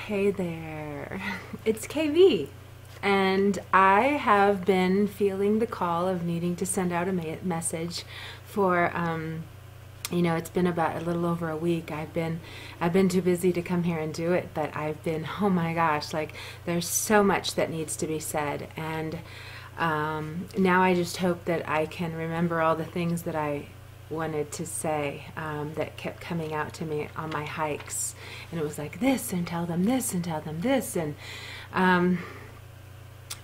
Hey there, it's KV, and I have been feeling the call of needing to send out a message for, it's been about a little over a week. I've been too busy to come here and do it, but I've been, oh my gosh, like there's so much that needs to be said, and now I just hope that I can remember all the things that I wanted to say that kept coming out to me on my hikes, and it was like this and tell them this and tell them this, and I'm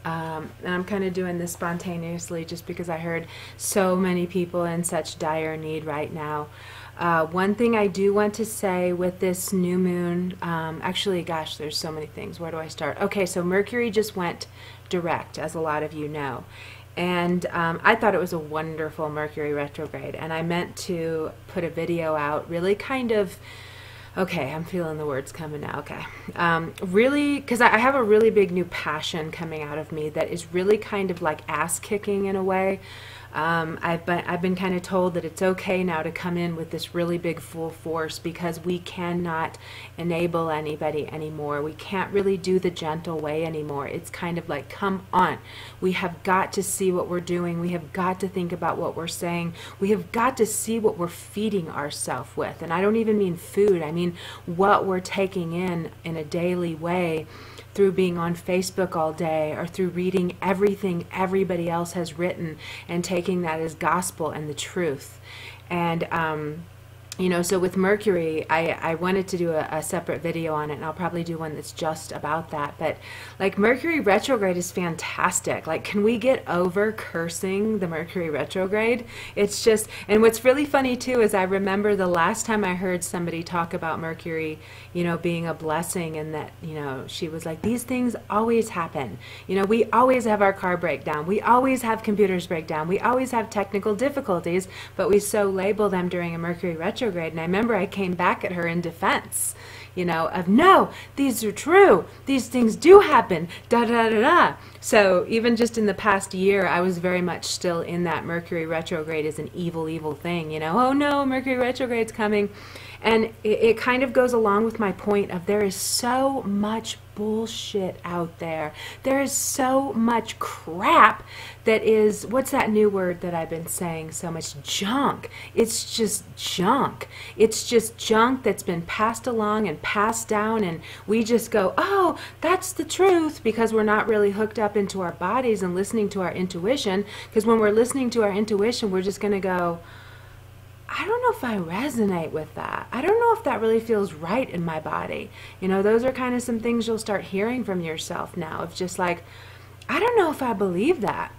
kind of doing this spontaneously just because I heard so many people in such dire need right now. One thing I do want to say with this new moon, actually, gosh, there's so many things. Where do I start? Okay, so Mercury just went direct, as a lot of you know. And I thought it was a wonderful Mercury retrograde, and I meant to put a video out really kind of, okay, I'm feeling the words coming now, okay. Really, because I have a really big new passion coming out of me that is really kind of like ass-kicking in a way. I've been kind of told that it's okay now to come in with this really big full force because we cannot enable anybody anymore. We can't really do the gentle way anymore. It's kind of like, come on. We have got to see what we're doing. We have got to think about what we're saying. We have got to see what we're feeding ourselves with. And I don't even mean food. I mean what we're taking in a daily way, through being on Facebook all day or through reading everything everybody else has written and taking that as gospel and the truth. And so with Mercury, I wanted to do a separate video on it, and I'll probably do one that's just about that. But like, Mercury retrograde is fantastic. Like, can we get over cursing the Mercury retrograde? It's just, and what's really funny too is I remember the last time I heard somebody talk about Mercury, being a blessing, and that, she was like, these things always happen. We always have our car break down. We always have computers break down. We always have technical difficulties, but we so label them during a Mercury retrograde. And I remember I came back at her in defense, of no, these are true. These things do happen, da da da da. So even just in the past year, I was very much still in that Mercury retrograde is an evil, evil thing, oh no, Mercury retrograde's coming. And it kind of goes along with my point of there is so much bullshit out there. There is so much crap that is, what's that new word that I've been saying so much? Junk. It's just junk. It's just junk that's been passed along and passed down, and we just go, oh, that's the truth, because we're not really hooked up into our bodies and listening to our intuition, because when we're listening to our intuition, we're just going to go, I don't know if I resonate with that. I don't know if that really feels right in my body. Those are kind of some things you'll start hearing from yourself now. It's just like, I don't know if I believe that.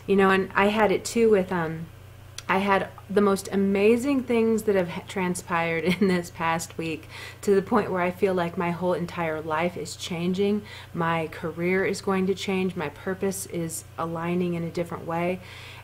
And I had it too with, I had the most amazing things that have transpired in this past week, to the point where I feel like my whole entire life is changing. My career is going to change. My purpose is aligning in a different way.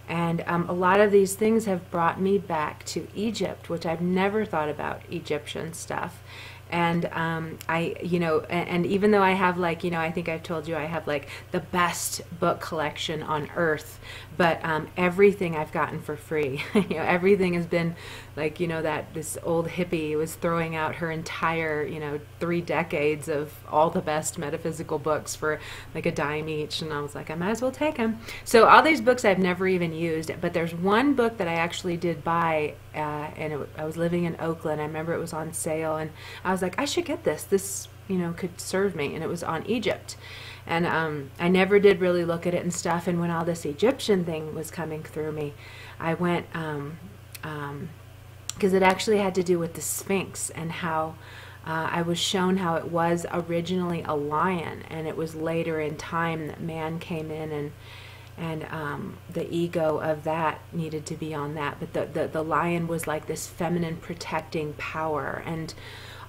And a lot of these things have brought me back to Egypt, which I've never thought about Egyptian stuff. And and even though I have, like, I think I've told you I have like the best book collection on earth, but everything I've gotten for free. Everything has been like, that this old hippie was throwing out her entire 3 decades of all the best metaphysical books for like a dime each, and I was like, I might as well take them. So all these books I've never even used, but there's one book that I actually did buy, and I was living in Oakland. I remember it was on sale, and I was like, I should get this. This could serve me, and it was on Egypt. And I never did really look at it and stuff, and when all this Egyptian thing was coming through me, I went, because it actually had to do with the Sphinx, and how I was shown how it was originally a lion, and it was later in time that man came in, and the ego of that needed to be on that. But the lion was like this feminine protecting power, and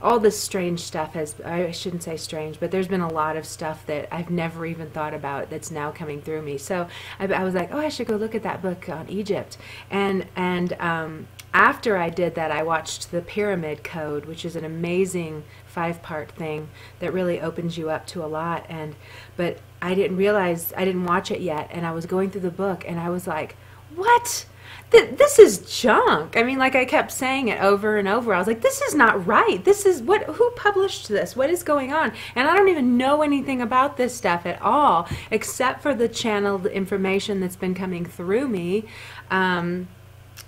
all this strange stuff has, I shouldn't say strange, but there's been a lot of stuff that I've never even thought about that's now coming through me. So I was like, oh, I should go look at that book on Egypt. And after I did that, I watched The Pyramid Code, which is an amazing 5-part thing that really opens you up to a lot. But I didn't realize, I didn't watch it yet, and I was going through the book, and I was like, what? This is junk. I mean, like I kept saying it over and over. I was like, this is not right. This is what, who published this? What is going on? And I don't even know anything about this stuff at all, except for the channeled information that's been coming through me.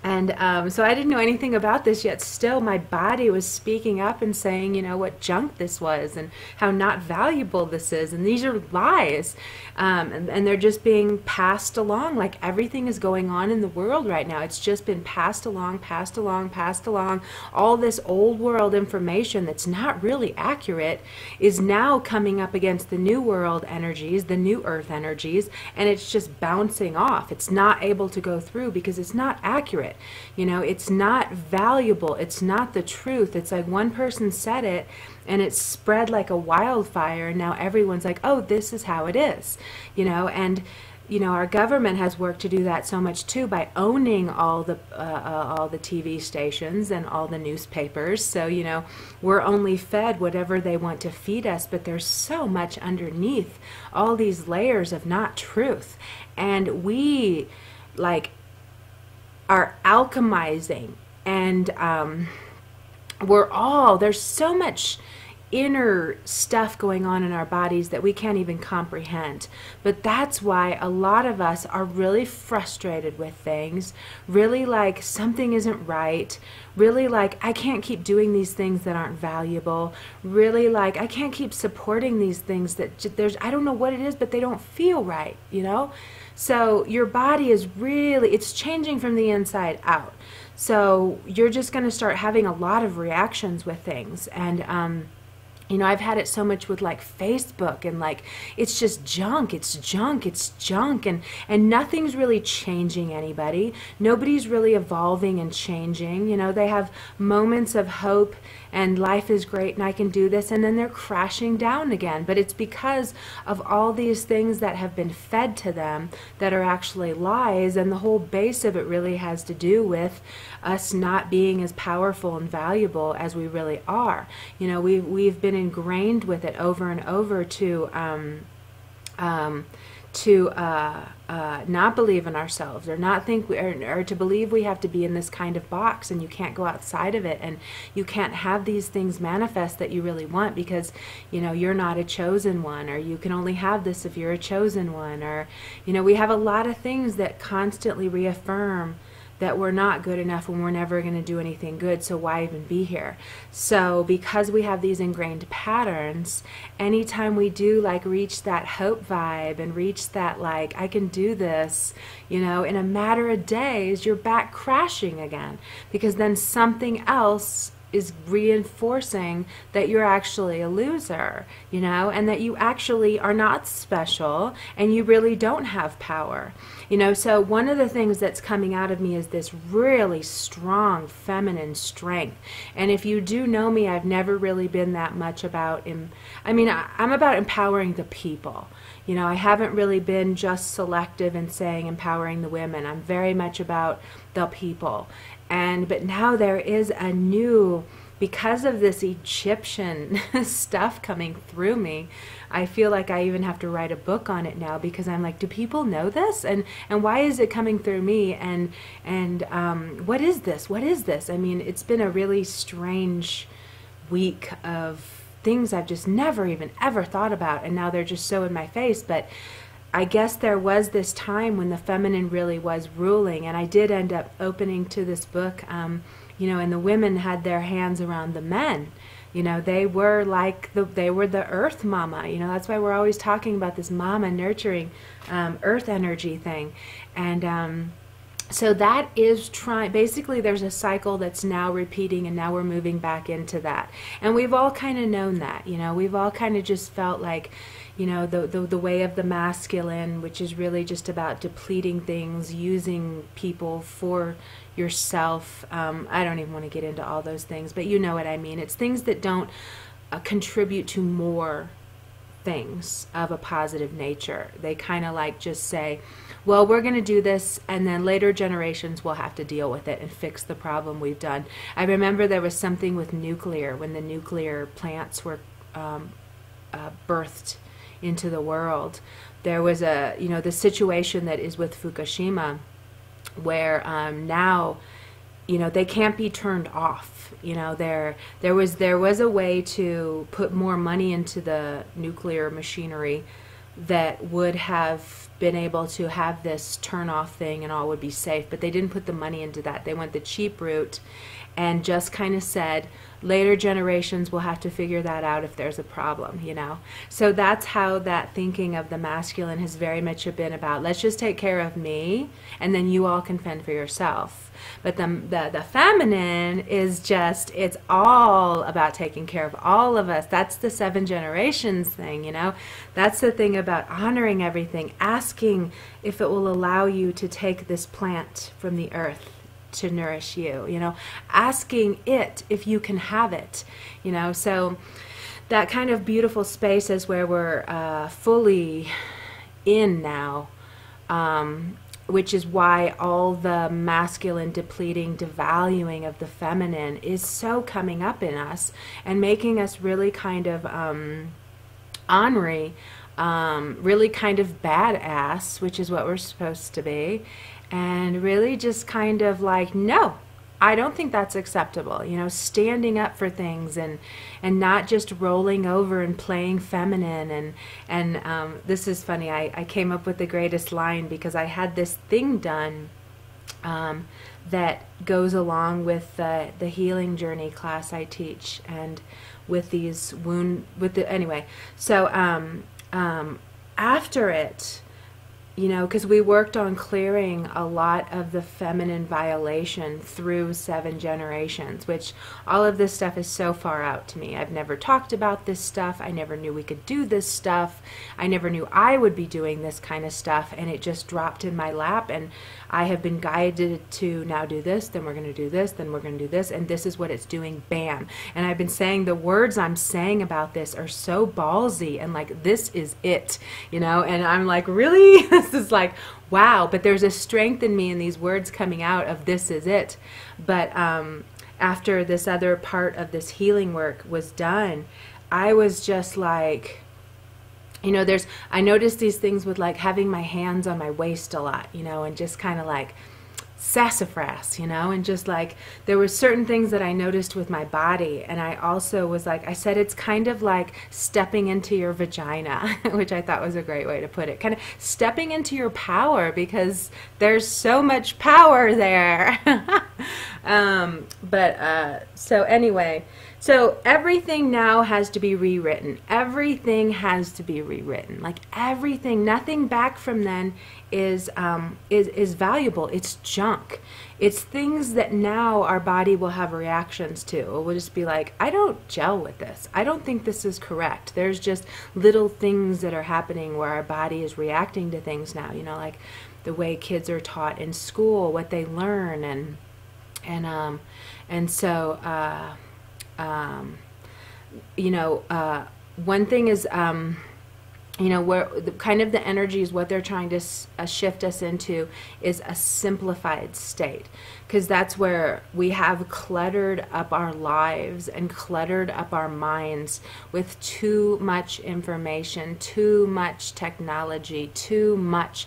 So I didn't know anything about this, yet still my body was speaking up and saying, you know, what junk this was and how not valuable this is. And these are lies. And they're just being passed along like everything is going on in the world right now. It's just been passed along, passed along, passed along. All this old world information that's not really accurate is now coming up against the new world energies, the new earth energies, and it's just bouncing off. It's not able to go through because it's not accurate. You know, it's not valuable. It's not the truth. It's like one person said it and it spread like a wildfire, and now everyone's like, oh, this is how it is. You know, and you know, our government has work to do that so much too, by owning all the TV stations and all the newspapers. So, you know, we're only fed whatever they want to feed us, but there's so much underneath all these layers of not truth. And we, like, are alchemizing, and there's so much inner stuff going on in our bodies that we can't even comprehend. But that's why a lot of us are really frustrated with things, really like something isn't right, really like I can't keep doing these things that aren't valuable, really like I can't keep supporting these things that I don't know what it is, but they don't feel right, you know? So your body is really, it's changing from the inside out. So you're just going to start having a lot of reactions with things. And, you know, I've had it so much with like Facebook, and like it's just junk, it's junk, it's junk, and nothing's really changing anybody. Nobody's really evolving and changing. You know, they have moments of hope and life is great and I can do this, and then they're crashing down again. But it's because of all these things that have been fed to them that are actually lies, and the whole base of it really has to do with us not being as powerful and valuable as we really are. You know, we've been ingrained with it over and over to not believe in ourselves, or not think or to believe we have to be in this kind of box and you can't go outside of it, and you can't have these things manifest that you really want because, you know, you're not a chosen one, or you can only have this if you're a chosen one, or, you know, we have a lot of things that constantly reaffirm that we're not good enough and we're never going to do anything good, so why even be here? So because we have these ingrained patterns, anytime we do like reach that hope vibe and reach that like I can do this, you know, in a matter of days you're back crashing again, because then something else is reinforcing that you're actually a loser, you know, and that you actually are not special and you really don't have power, you know. So one of the things that's coming out of me is this really strong feminine strength. And if you do know me, I've never really been that much about I'm about empowering the people. You know, I haven't really been just selective in saying empowering the women. I'm very much about the people. But now there is a new, because of this Egyptian stuff coming through me, I feel like I even have to write a book on it now, because I'm like, do people know this? And why is it coming through me? And what is this? What is this? I mean, it's been a really strange week of things I've just never even ever thought about, and now they're just so in my face. But I guess there was this time when the feminine really was ruling, and I did end up opening to this book, you know, and the women had their hands around the men. You know, they were like they were the earth mama. You know, that's why we're always talking about this mama nurturing earth energy thing. And so that is basically there's a cycle that's now repeating, and now we're moving back into that. And we've all kind of known that, you know, we've all kind of just felt like, you know, the way of the masculine, which is really just about depleting things, using people for yourself. I don't even want to get into all those things, but you know what I mean. It's things that don't contribute to more things of a positive nature. They kind of like just say, well, we're going to do this, and then later generations will have to deal with it and fix the problem we've done. I remember there was something with nuclear, when the nuclear plants were birthed into the world. There was the situation that is with Fukushima, where now, you know, they can't be turned off. You know, there was a way to put more money into the nuclear machinery that would have been able to have this turn off thing and all would be safe, but they didn't put the money into that. They went the cheap route and just kind of said later generations will have to figure that out if there's a problem, you know. So that's how that thinking of the masculine has very much been about, let's just take care of me and then you all can fend for yourself. But the feminine is just, it's all about taking care of all of us. That's the 7 generations thing, you know. That's the thing about honoring everything, asking if it will allow you to take this plant from the earth to nourish you, you know, asking it if you can have it, you know. So that kind of beautiful space is where we're fully in now, which is why all the masculine depleting, devaluing of the feminine is so coming up in us and making us really kind of ornery, really kind of badass, which is what we're supposed to be, and really just kind of like, no, I don't think that's acceptable, you know, standing up for things and not just rolling over and playing feminine. And this is funny, I came up with the greatest line because I had this thing done that goes along with the healing journey class I teach, and with these anyway, so after it, you know, because we worked on clearing a lot of the feminine violation through 7 generations, which all of this stuff is so far out to me. I've never talked about this stuff. I never knew we could do this stuff. I never knew I would be doing this kind of stuff, and it just dropped in my lap, and I have been guided to now do this, then we're going to do this, then we're going to do this, and this is what it's doing, bam. And I've been saying the words I'm saying about this are so ballsy and like, this is it, you know, and I'm like, really? This is like, wow. But there's a strength in me in these words coming out of this is it. But after this other part of this healing work was done, I was just like, you know, I noticed these things with like having my hands on my waist a lot, you know, and just kind of like sassafras, you know, and just like there were certain things that I noticed with my body. And I also was like, I said, it's kind of like stepping into your vagina, which I thought was a great way to put it, kind of stepping into your power, because there's so much power there. So anyway, so everything now has to be rewritten. Everything has to be rewritten. Like everything, nothing back from then is valuable. It's junk. It's things that now our body will have reactions to. Or we'll just be like, I don't gel with this. I don't think this is correct. There's just little things that are happening where our body is reacting to things now. You know, like the way kids are taught in school, what they learn, and so. You know, one thing is, you know, where kind of the energy is what they're trying to shift us into is a simplified state, because that's where we have cluttered up our lives and cluttered up our minds with too much information, too much technology, too much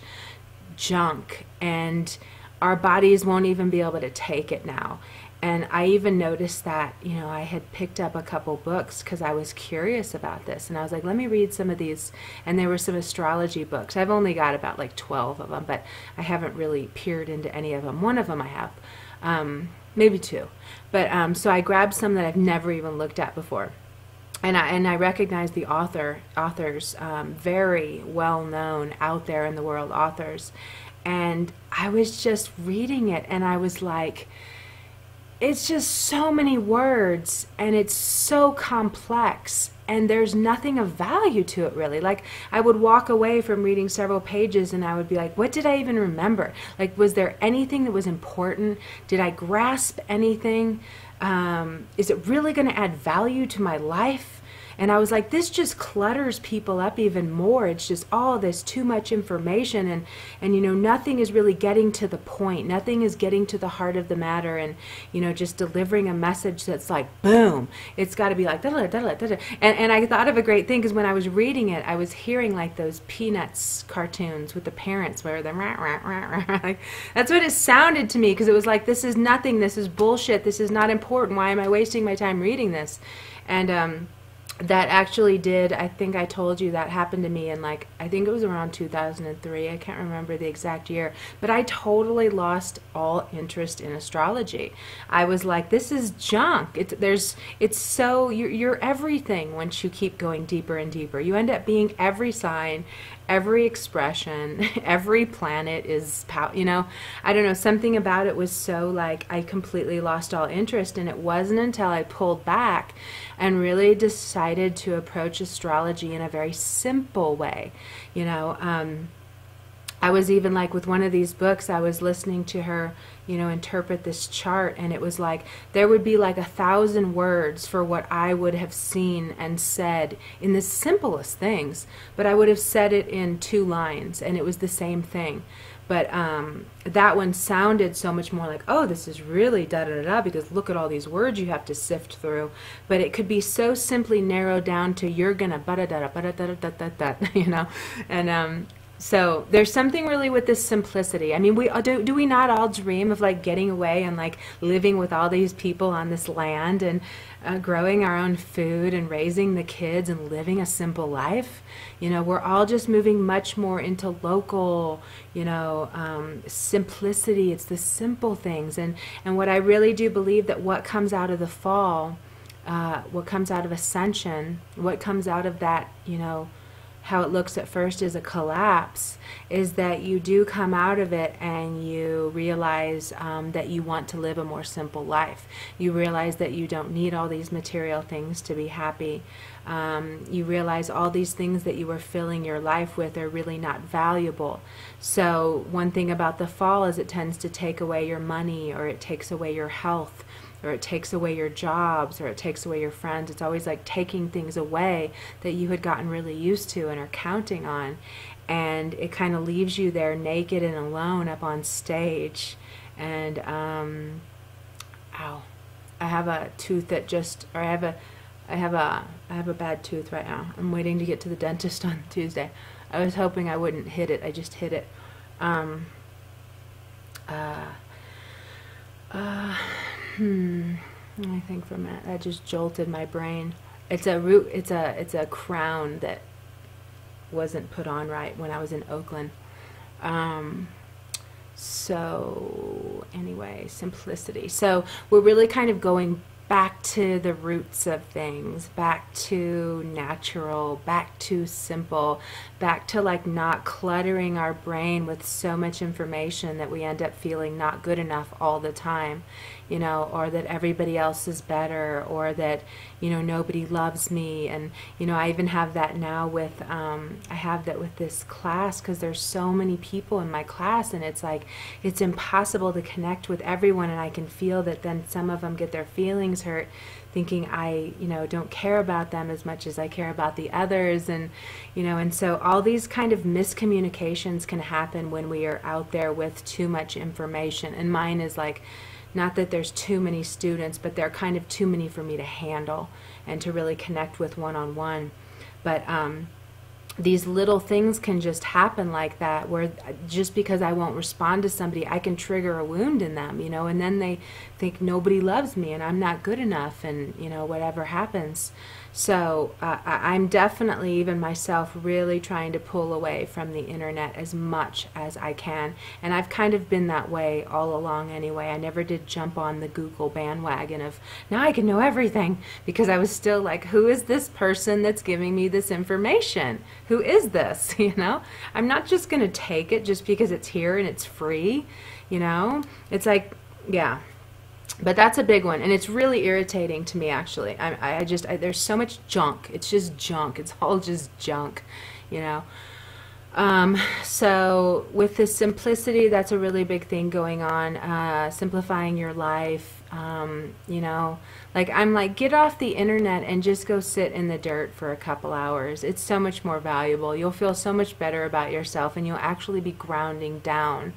junk, and our bodies won't even be able to take it now. And I even noticed that, you know, I had picked up a couple books because I was curious about this. And I was like, let me read some of these. And there were some astrology books. I've only got about like 12 of them, but I haven't really peered into any of them. One of them I have, maybe 2. But so I grabbed some that I've never even looked at before. And I recognize the authors, very well-known out there in the world authors. And I was just reading it, and I was like, it's just so many words, and it's so complex, and there's nothing of value to it, really. Like, I would walk away from reading several pages, and I would be like, what did I even remember? Like, was there anything that was important? Did I grasp anything? Is it really going to add value to my life? And I was like, this just clutters people up even more. It's just all this too much information, and you know, nothing is really getting to the point. Nothing is getting to the heart of the matter, and you know, just delivering a message that's like boom. It's got to be like da da da da da. And I thought of a great thing, because when I was reading it, I was hearing like those Peanuts cartoons with the parents where they're rah, rah, rah, rah. Like, that's what it sounded to me, because it was like, this is nothing, this is bullshit, this is not important, why am I wasting my time reading this? And that actually did, I think I told you, that happened to me in like, I think it was around 2003, I can't remember the exact year, but I totally lost all interest in astrology. I was like, this is junk. It's so, you're everything once you keep going deeper and deeper. You end up being every sign, every expression, every planet is, you know, I don't know, something about it was so like, I completely lost all interest, and it wasn't until I pulled back and really decided to approach astrology in a very simple way. You know, I was even like with one of these books, I was listening to her, you know, interpret this chart, and it was like there would be like 1,000 words for what I would have seen and said in the simplest things, but I would have said it in 2 lines, and it was the same thing. But that one sounded so much more like, oh, this is really da-da-da-da, because look at all these words you have to sift through. But it could be so simply narrowed down to, you're gonna ba-da-da-da, ba-da-da-da-da-da, you know? And so there's something really with this simplicity. I mean, do we not all dream of like getting away and like living with all these people on this land, and growing our own food and raising the kids and living a simple life? You know, we're all just moving much more into local, you know, simplicity. It's the simple things. And what I really do believe, that what comes out of the fall, what comes out of ascension, what comes out of that, you know, how it looks at first as a collapse, is that you do come out of it and you realize that you want to live a more simple life. You realize that you don't need all these material things to be happy. You realize all these things that you were filling your life with are really not valuable. So one thing about the fall is it tends to take away your money, or it takes away your health, or it takes away your jobs, or it takes away your friends. It's always like taking things away that you had gotten really used to and are counting on. And it kind of leaves you there naked and alone up on stage. And, ow, I have a tooth that just, or I have a bad tooth right now. I'm waiting to get to the dentist on Tuesday. I was hoping I wouldn't hit it. I just hit it. I think for a minute that just jolted my brain. It's a root. It's a crown that wasn't put on right when I was in Oakland. So anyway, simplicity. So we're really kind of going back to the roots of things, back to natural, back to simple, back to like not cluttering our brain with so much information that we end up feeling not good enough all the time, you know, or that everybody else is better, or that, you know, nobody loves me. And, you know, I even have that now with, I have that with this class, because there's so many people in my class, and it's like, it's impossible to connect with everyone, and I can feel that then some of them get their feelings hurt, thinking I, you know, don't care about them as much as I care about the others. And, you know, and so all these kind of miscommunications can happen when we are out there with too much information. And mine is like, not that there's too many students, but they're kind of too many for me to handle and to really connect with one-on-one. But these little things can just happen like that, where just because I won't respond to somebody, I can trigger a wound in them, you know, and then they think nobody loves me and I'm not good enough, and, you know, whatever happens. So I'm definitely, even myself, really trying to pull away from the internet as much as I can. And I've kind of been that way all along anyway. I never did jump on the Google bandwagon of, now I can know everything, because I was still like, who is this person that's giving me this information? Who is this? You know, I'm not just going to take it just because it's here and it's free, you know? It's like, yeah. But that's a big one, and it's really irritating to me, actually. There's so much junk. It's just junk. It's all just junk, you know. So with this simplicity, that's a really big thing going on. Simplifying your life, You know, like I'm like, get off the internet and just go sit in the dirt for a couple hours. It's so much more valuable. You'll feel so much better about yourself, and you'll actually be grounding down.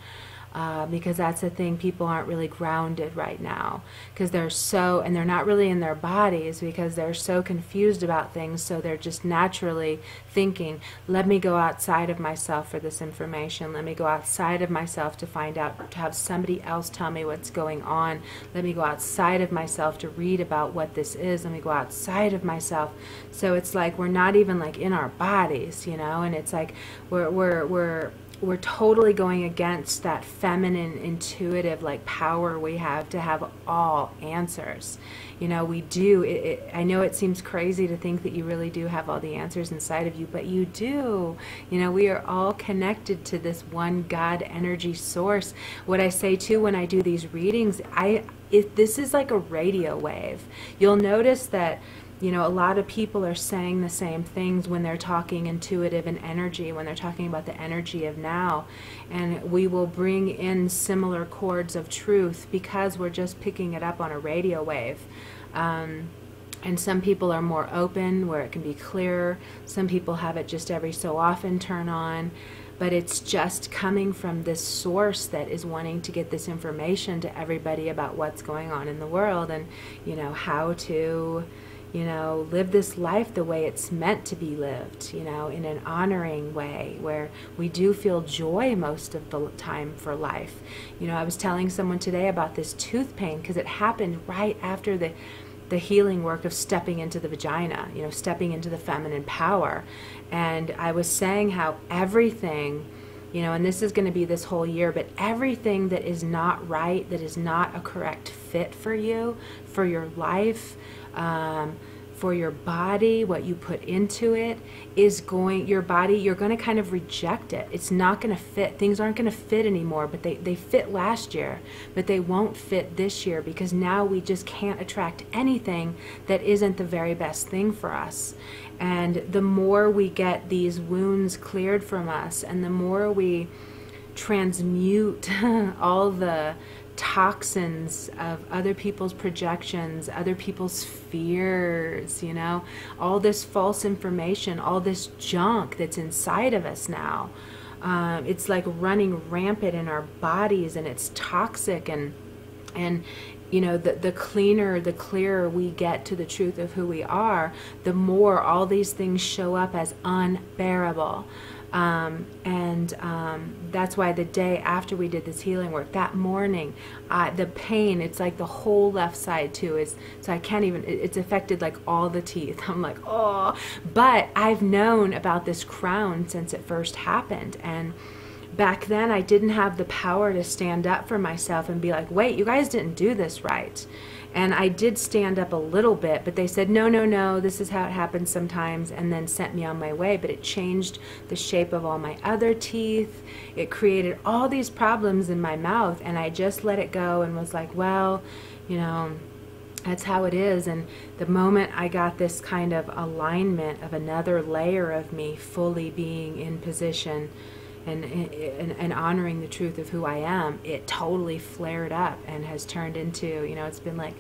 Because that's the thing, people aren't really grounded right now because and they're not really in their bodies because they're so confused about things, so they're just naturally thinking, let me go outside of myself for this information, let me go outside of myself to find out, to have somebody else tell me what's going on, let me go outside of myself to read about what this is, let me go outside of myself. So it's like we're not even like in our bodies, you know, and it's like we're totally going against that feminine, intuitive, like power we have to have all answers. You know, we do. I know it seems crazy to think that you really do have all the answers inside of you, but you do. You know, we are all connected to this one God energy source. What I say too when I do these readings, this is like a radio wave. You'll notice that, you know, a lot of people are saying the same things when they're talking intuitive and energy, when they're talking about the energy of now. And we will bring in similar chords of truth because we're just picking it up on a radio wave. And some people are more open where it can be clearer. Some people have it just every so often turn on. But it's just coming from this source that is wanting to get this information to everybody about what's going on in the world and, you know, how to, you know, live this life the way it's meant to be lived, you know, in an honoring way where we do feel joy most of the time for life. You know, I was telling someone today about this tooth pain because it happened right after the healing work of stepping into the vagina, you know, stepping into the feminine power. And I was saying how everything, you know, and this is going to be this whole year, but everything that is not right, that is not a correct fit for you, for your life, for your body, what you put into it is your body, you're going to kind of reject it. It's not going to fit. Things aren't going to fit anymore, but they fit last year, but they won't fit this year because now we just can't attract anything that isn't the very best thing for us. And the more we get these wounds cleared from us and the more we transmute all the toxins of other people's projections, other people's fears, you know, all this false information, all this junk that's inside of us now. It's like running rampant in our bodies and it's toxic and you know, the clearer we get to the truth of who we are, the more all these things show up as unbearable. That's why the day after we did this healing work, that morning, the pain, it's like the whole left side too, so I can't even, it's affected like all the teeth. I'm like, oh, but I've known about this crown since it first happened. And back then I didn't have the power to stand up for myself and be like, wait, you guys didn't do this right. And I did stand up a little bit, but they said, no, no, no, this is how it happens sometimes, and then sent me on my way. But it changed the shape of all my other teeth. It created all these problems in my mouth, and I just let it go and was like, well, you know, that's how it is. And the moment I got this kind of alignment of another layer of me fully being in position and honoring the truth of who I am, it totally flared up and has turned into, you know, it's been like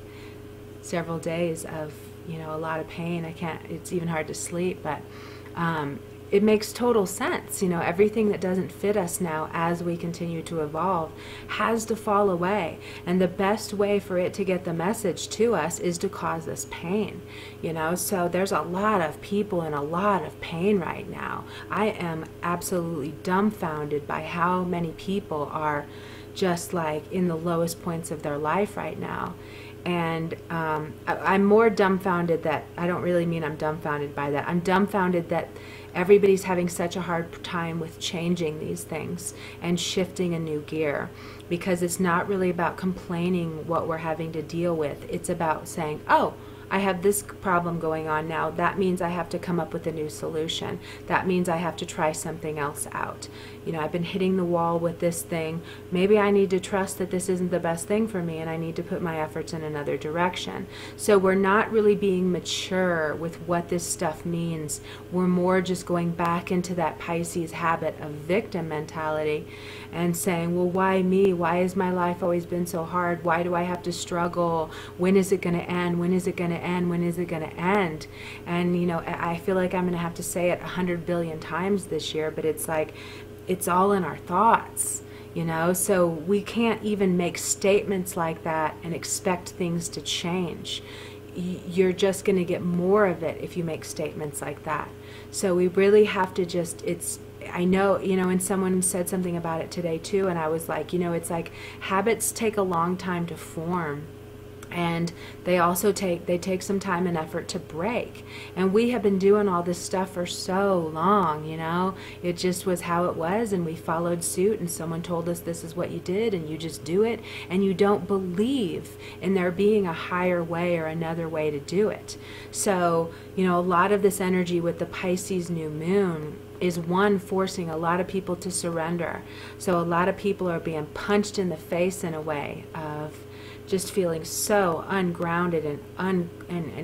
several days of, you know, a lot of pain. It's even hard to sleep, but it makes total sense. You know, everything that doesn't fit us now as we continue to evolve has to fall away. And the best way for it to get the message to us is to cause us pain. You know, so there's a lot of people in a lot of pain right now. I am absolutely dumbfounded by how many people are just like in the lowest points of their life right now. And I'm more dumbfounded that, I don't really mean I'm dumbfounded by that. I'm dumbfounded that everybody's having such a hard time with changing these things and shifting a new gear, because it's not really about complaining what we're having to deal with. It's about saying, oh, I have this problem going on now. That means I have to come up with a new solution. That means I have to try something else out. You know, I've been hitting the wall with this thing. Maybe I need to trust that this isn't the best thing for me and I need to put my efforts in another direction. So we're not really being mature with what this stuff means. We're more just going back into that Pisces habit of victim mentality and saying, well, why me? Why has my life always been so hard? Why do I have to struggle? When is it going to end? When is it going to end? When is it going to end? And, you know, I feel like I'm going to have to say it 100 billion times this year, but it's like, it's all in our thoughts, you know, so we can't even make statements like that and expect things to change. You're just going to get more of it if you make statements like that. So we really have to just, I know, you know, and someone said something about it today too, and I was like, you know, it's like habits take a long time to form. And they also take some time and effort to break. And we have been doing all this stuff for so long, you know. It just was how it was, and we followed suit, and someone told us this is what you did, and you just do it, and you don't believe in there being a higher way or another way to do it. So, you know, a lot of this energy with the Pisces new moon is one forcing a lot of people to surrender. So a lot of people are being punched in the face in a way of just feeling so ungrounded and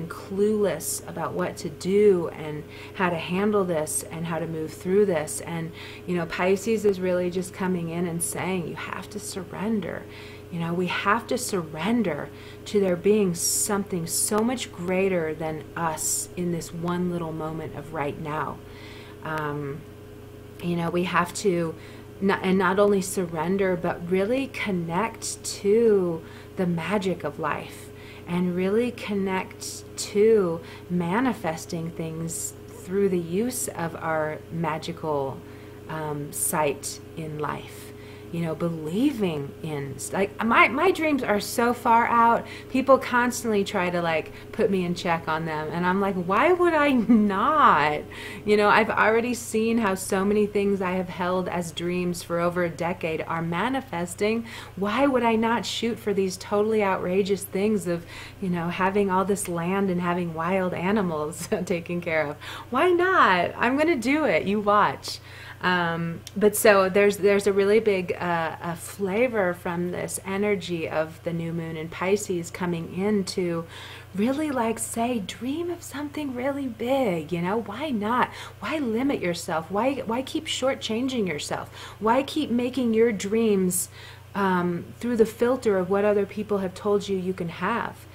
clueless about what to do and how to handle this and how to move through this. And, you know, Pisces is really just coming in and saying, you have to surrender. You know, we have to surrender to there being something so much greater than us in this one little moment of right now. You know, we have to not only surrender, but really connect to the magic of life and really connect to manifesting things through the use of our magical sight in life. You know, believing in, like, my dreams are so far out. People constantly try to, like, put me in check on them, and I'm like, why would I not? You know, I've already seen how so many things I have held as dreams for over a decade are manifesting. Why would I not shoot for these totally outrageous things of, you know, having all this land and having wild animals taken care of? Why not? I'm gonna do it. You watch. But so there's a really big a flavor from this energy of the new moon in Pisces coming in to really, like, say, dream of something really big. You know, why not? Why limit yourself? Why keep shortchanging yourself? Why keep making your dreams through the filter of what other people have told you you can have?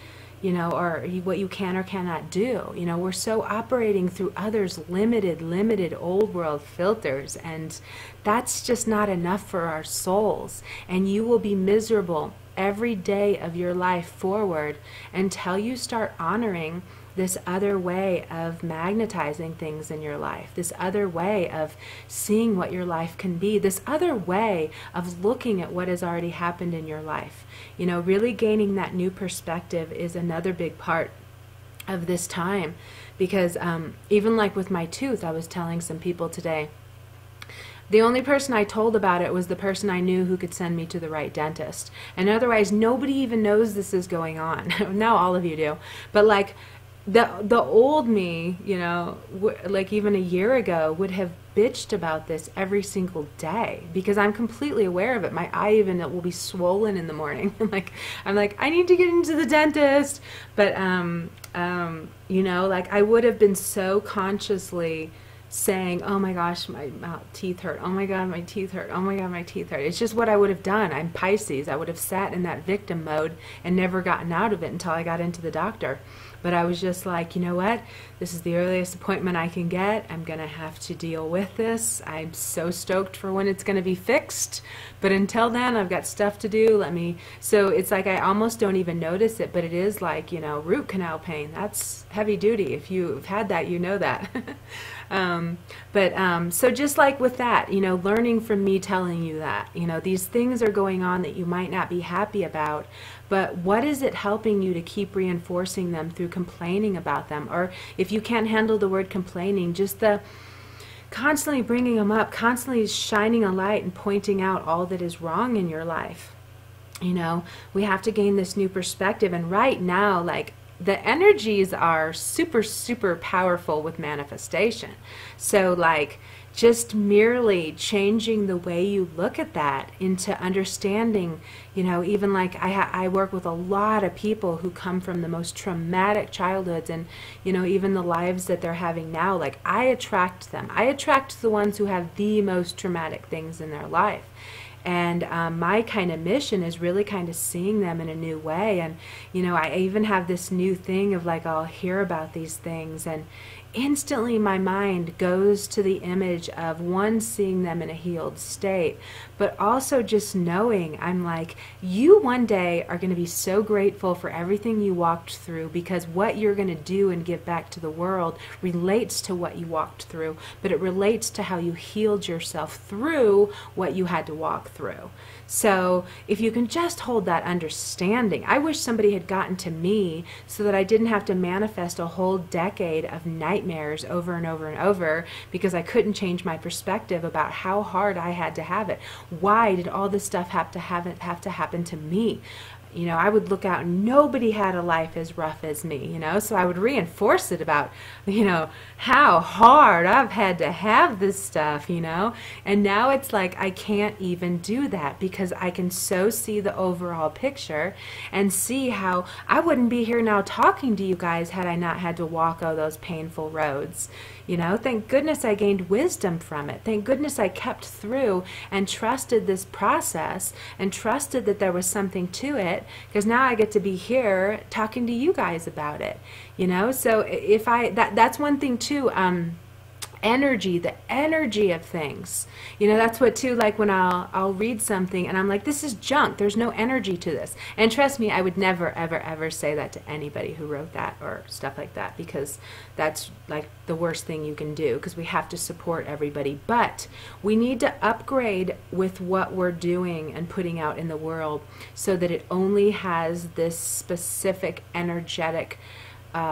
You know, or what you can or cannot do. You know, we're so operating through others' limited old world filters, and that's just not enough for our souls. And you will be miserable every day of your life forward until you start honoring this other way of magnetizing things in your life, this other way of seeing what your life can be, this other way of looking at what has already happened in your life. You know, really gaining that new perspective is another big part of this time, because even like with my tooth, I was telling some people today, the only person I told about it was the person I knew who could send me to the right dentist. And otherwise, nobody even knows this is going on. Now all of you do. But like, the old me, you know, like even a year ago, would have bitched about this every single day because I'm completely aware of it. My eye even will be swollen in the morning. I'm like, I need to get into the dentist. But you know, like, I would have been so consciously saying, oh my gosh, my teeth hurt. Oh my God, my teeth hurt. Oh my God, my teeth hurt. It's just what I would have done. I'm Pisces. I would have sat in that victim mode and never gotten out of it until I got into the doctor. But I was just like, you know what? This is the earliest appointment I can get. I'm going to have to deal with this. I'm so stoked for when it's going to be fixed. But until then, I've got stuff to do. So it's like I almost don't even notice it, but it is like, you know, root canal pain. That's heavy duty. If you've had that, you know that. So just like with that, you know, learning from me telling you that, you know, these things are going on that you might not be happy about, but what is it helping you to keep reinforcing them through complaining about them? Or if you can't handle the word complaining, just the constantly bringing them up, constantly shining a light and pointing out all that is wrong in your life. You know, we have to gain this new perspective. And right now, like, the energies are super, super powerful with manifestation. So like just merely changing the way you look at that into understanding, you know, even like I work with a lot of people who come from the most traumatic childhoods, and, you know, even the lives that they're having now, like I attract them. I attract the ones who have the most traumatic things in their life. And my kind of mission is really kind of seeing them in a new way. And, you know, I even have this new thing of like, I'll hear about these things and instantly my mind goes to the image of one, seeing them in a healed state, but also just knowing, I'm like, you one day are going to be so grateful for everything you walked through, because what you're going to do and give back to the world relates to what you walked through, but it relates to how you healed yourself through what you had to walk through. So if you can just hold that understanding, I wish somebody had gotten to me so that I didn't have to manifest a whole decade of nightmares over and over and over because I couldn't change my perspective about how hard I had to have it. Why did all this stuff have to happen to me? You know, I would look out and nobody had a life as rough as me, you know, so I would reinforce it about, you know, how hard I've had to have this stuff, you know, and now it's like I can't even do that because I can so see the overall picture and see how I wouldn't be here now talking to you guys had I not had to walk all those painful roads. You know, thank goodness I gained wisdom from it. Thank goodness I kept through and trusted this process and trusted that there was something to it, because now I get to be here talking to you guys about it. You know, so if that's one thing too, energy, the energy of things. You know, that's what too, like when I'll read something and I'm like, this is junk, there's no energy to this. And trust me, I would never ever ever say that to anybody who wrote that or stuff like that, because that's like the worst thing you can do, because we have to support everybody. But we need to upgrade with what we're doing and putting out in the world so that it only has this specific energetic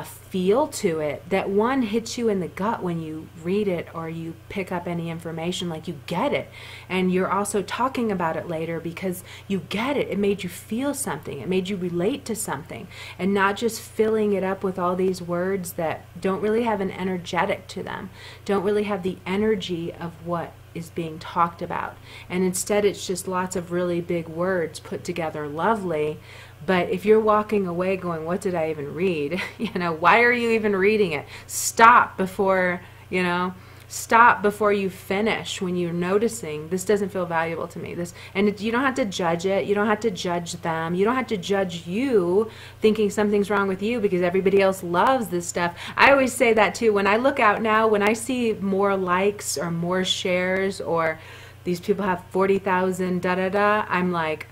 feel to it, that one hits you in the gut when you read it or you pick up any information, like you get it, and you're also talking about it later because you get it. It made you feel something, it made you relate to something, and not just filling it up with all these words that don't really have an energetic to them, don't really have the energy of what is being talked about, and instead it's just lots of really big words put together lovely. But if you're walking away going, what did I even read? You know, why are you even reading it? Stop before, you know, stop before you finish when you're noticing this doesn't feel valuable to me. You don't have to judge it. You don't have to judge them. You don't have to judge you thinking something's wrong with you because everybody else loves this stuff. I always say that too. When I look out now, when I see more likes or more shares or these people have 40,000 da-da-da, I'm like,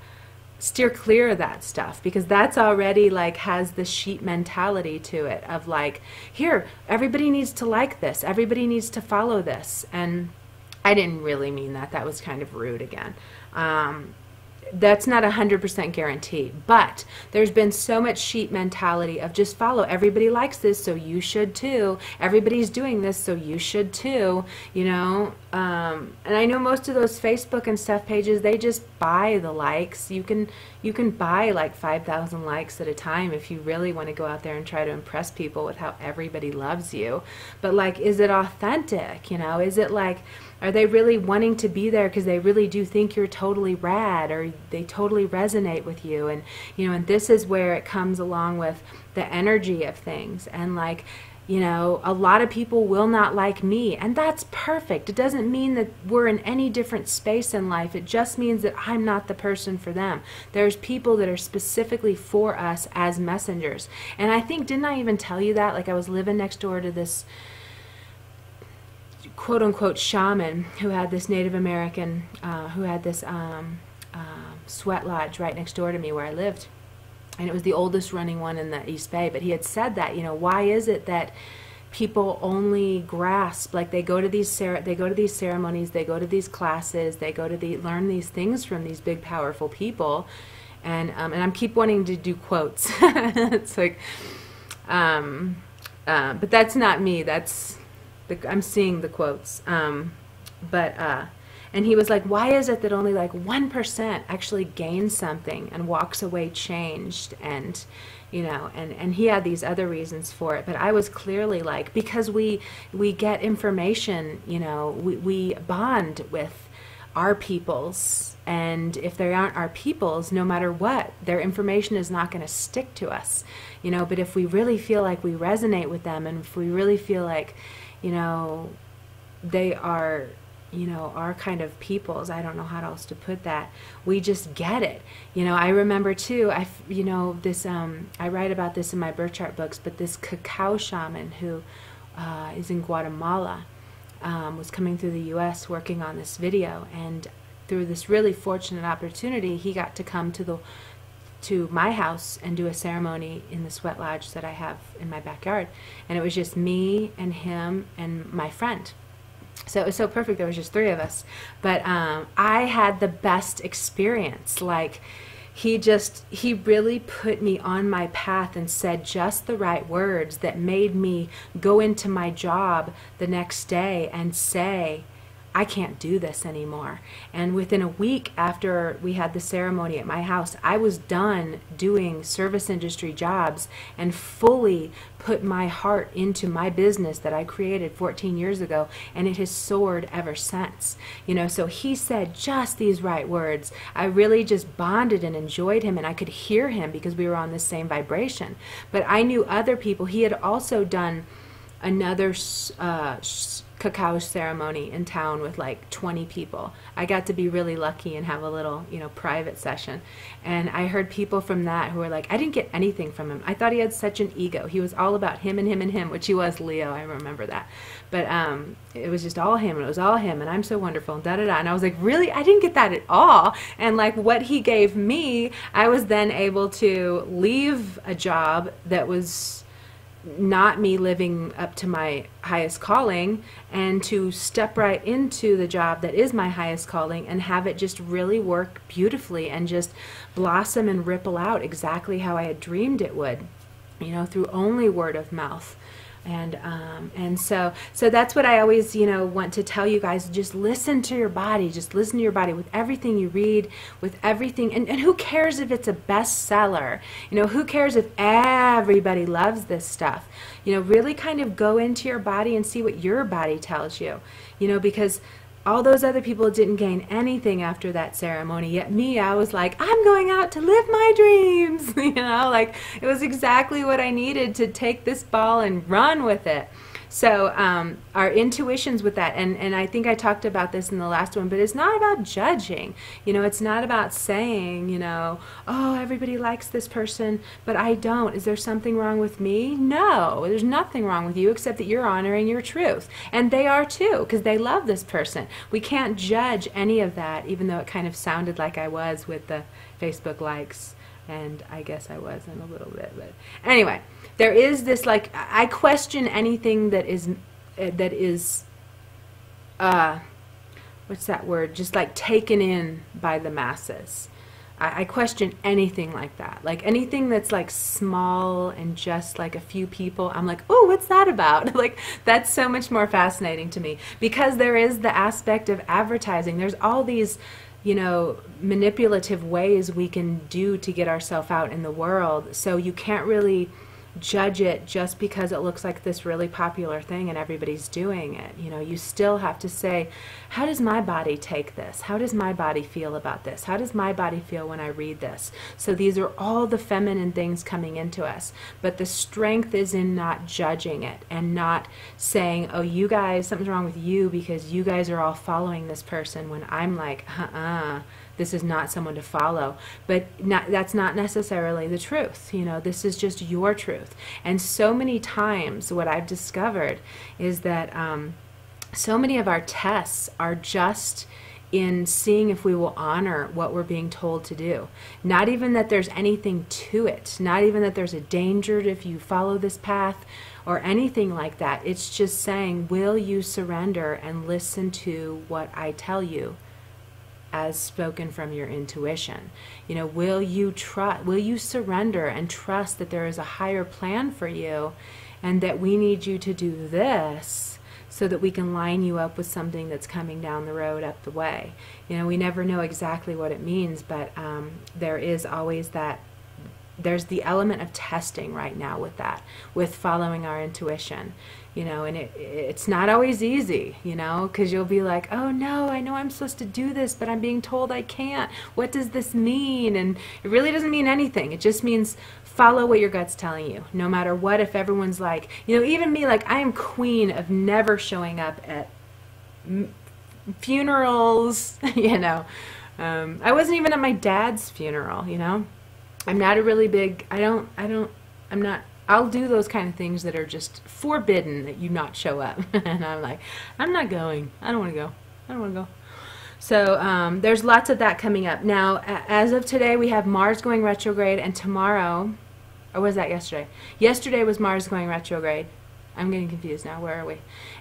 steer clear of that stuff, because that's already like has the sheep mentality to it of like, here, everybody needs to like this, everybody needs to follow this. And I didn't really mean that. That was kind of rude again. That's not 100% guarantee, but there's been so much sheep mentality of just follow. Everybody likes this, so you should too. Everybody's doing this, so you should too. You know, and I know most of those Facebook and stuff pages, they just buy the likes. You can buy like 5,000 likes at a time if you really want to go out there and try to impress people with how everybody loves you. But like, is it authentic? You know, is it like, are they really wanting to be there because they really do think you're totally rad, or they totally resonate with you? And, you know, and this is where it comes along with the energy of things. And like, you know, a lot of people will not like me, and that's perfect. It doesn't mean that we're in any different space in life. It just means that I'm not the person for them. There's people that are specifically for us as messengers. And I think, didn't I even tell you that? Like, I was living next door to this quote-unquote shaman who had this Native American, who had this sweat lodge right next door to me where I lived. And it was the oldest running one in the East Bay. But he had said that, you know, why is it that people only grasp, like they go to these ceremonies, they go to these classes, they go to learn these things from these big powerful people, and I keep wanting to do quotes. It's like, but that's not me. I'm seeing the quotes. And he was like, why is it that only like 1% actually gains something and walks away changed? And you know, and he had these other reasons for it, but I was clearly like, because we get information, you know, we bond with our peoples, and if they aren't our peoples, no matter what, their information is not going to stick to us, you know. But if we really feel like we resonate with them, and if we really feel like, you know, they are, you know, our kind of peoples, I don't know how else to put that, we just get it. You know, I remember too, you know, this, I write about this in my birth chart books, but this cacao shaman who is in Guatemala, was coming through the U.S. working on this video, and through this really fortunate opportunity, he got to come to my house and do a ceremony in the sweat lodge that I have in my backyard, and it was just me and him and my friend. So it was so perfect. There was just 3 of us, but I had the best experience. Like, he really put me on my path and said just the right words that made me go into my job the next day and say, I can't do this anymore. And within a week after we had the ceremony at my house, I was done doing service industry jobs and fully put my heart into my business that I created 14 years ago, and it has soared ever since. You know, so he said just these right words. I really just bonded and enjoyed him, and I could hear him because we were on the same vibration. But I knew other people. He had also done another cacao ceremony in town with like 20 people. I got to be really lucky and have a little, you know, private session. And I heard people from that who were like, I didn't get anything from him. I thought he had such an ego. He was all about him and him and him, which he was Leo, I remember that. But it was just all him, and it was all him, and I'm so wonderful, and da-da-da. And I was like, really? I didn't get that at all. And like what he gave me, I was then able to leave a job that was not me living up to my highest calling, and to step right into the job that is my highest calling and have it just really work beautifully and just blossom and ripple out exactly how I had dreamed it would, you know, through only word of mouth. And so that's what I always, you know, want to tell you guys. Just listen to your body. Just listen to your body with everything you read, with everything. And who cares if it's a bestseller? You know, who cares if everybody loves this stuff? You know, really kind of go into your body and see what your body tells you. You know, because all those other people didn't gain anything after that ceremony, yet me, I was like, I'm going out to live my dreams. You know, like it was exactly what I needed to take this ball and run with it. So our intuitions with that, and I think I talked about this in the last one, but it's not about judging. You know, it's not about saying, you know, oh, everybody likes this person, but I don't. Is there something wrong with me? No, there's nothing wrong with you except that you're honoring your truth. And they are too, because they love this person. We can't judge any of that, even though it kind of sounded like I was with the Facebook likes. And I guess I wasn't a little bit, but anyway, there is this, like, I question anything that is what's that word? Just like taken in by the masses. I question anything like that. Like anything that's like small and just like a few people, I'm like, oh, what's that about? Like that's so much more fascinating to me, because there is the aspect of advertising. There's all these, you know, manipulative ways we can do to get ourselves out in the world. So you can't really judge it just because it looks like this really popular thing and everybody's doing it. You know, you still have to say, how does my body take this? How does my body feel about this? How does my body feel when I read this? So these are all the feminine things coming into us. But the strength is in not judging it and not saying, oh, you guys, something's wrong with you because you guys are all following this person, when I'm like, this is not someone to follow. But that's not necessarily the truth. You know, this is just your truth. And so many times what I've discovered is that so many of our tests are just in seeing if we will honor what we're being told to do. Not even that there's anything to it. Not even that there's a danger if you follow this path or anything like that. It's just saying, will you surrender and listen to what I tell you, as spoken from your intuition? You know, will you surrender and trust that there is a higher plan for you, and that we need you to do this so that we can line you up with something that's coming down the road up the way. You know, we never know exactly what it means, but there is always that, there's the element of testing right now with that, with following our intuition, you know, and it's not always easy, you know, because you'll be like, oh no, I know I'm supposed to do this, but I'm being told I can't. What does this mean? And it really doesn't mean anything. It just means follow what your gut's telling you, no matter what. If everyone's like, you know, even me, like, I am queen of never showing up at funerals, you know. I wasn't even at my dad's funeral, you know. I'm not a really big, I'm not, I'll do those kind of things that are just forbidden that you not show up. And I'm like, I'm not going. I don't want to go. I don't want to go. So there's lots of that coming up. Now, as of today, we have Mars going retrograde, and tomorrow, or was that yesterday? Yesterday was Mars going retrograde. I'm getting confused now. Where are we?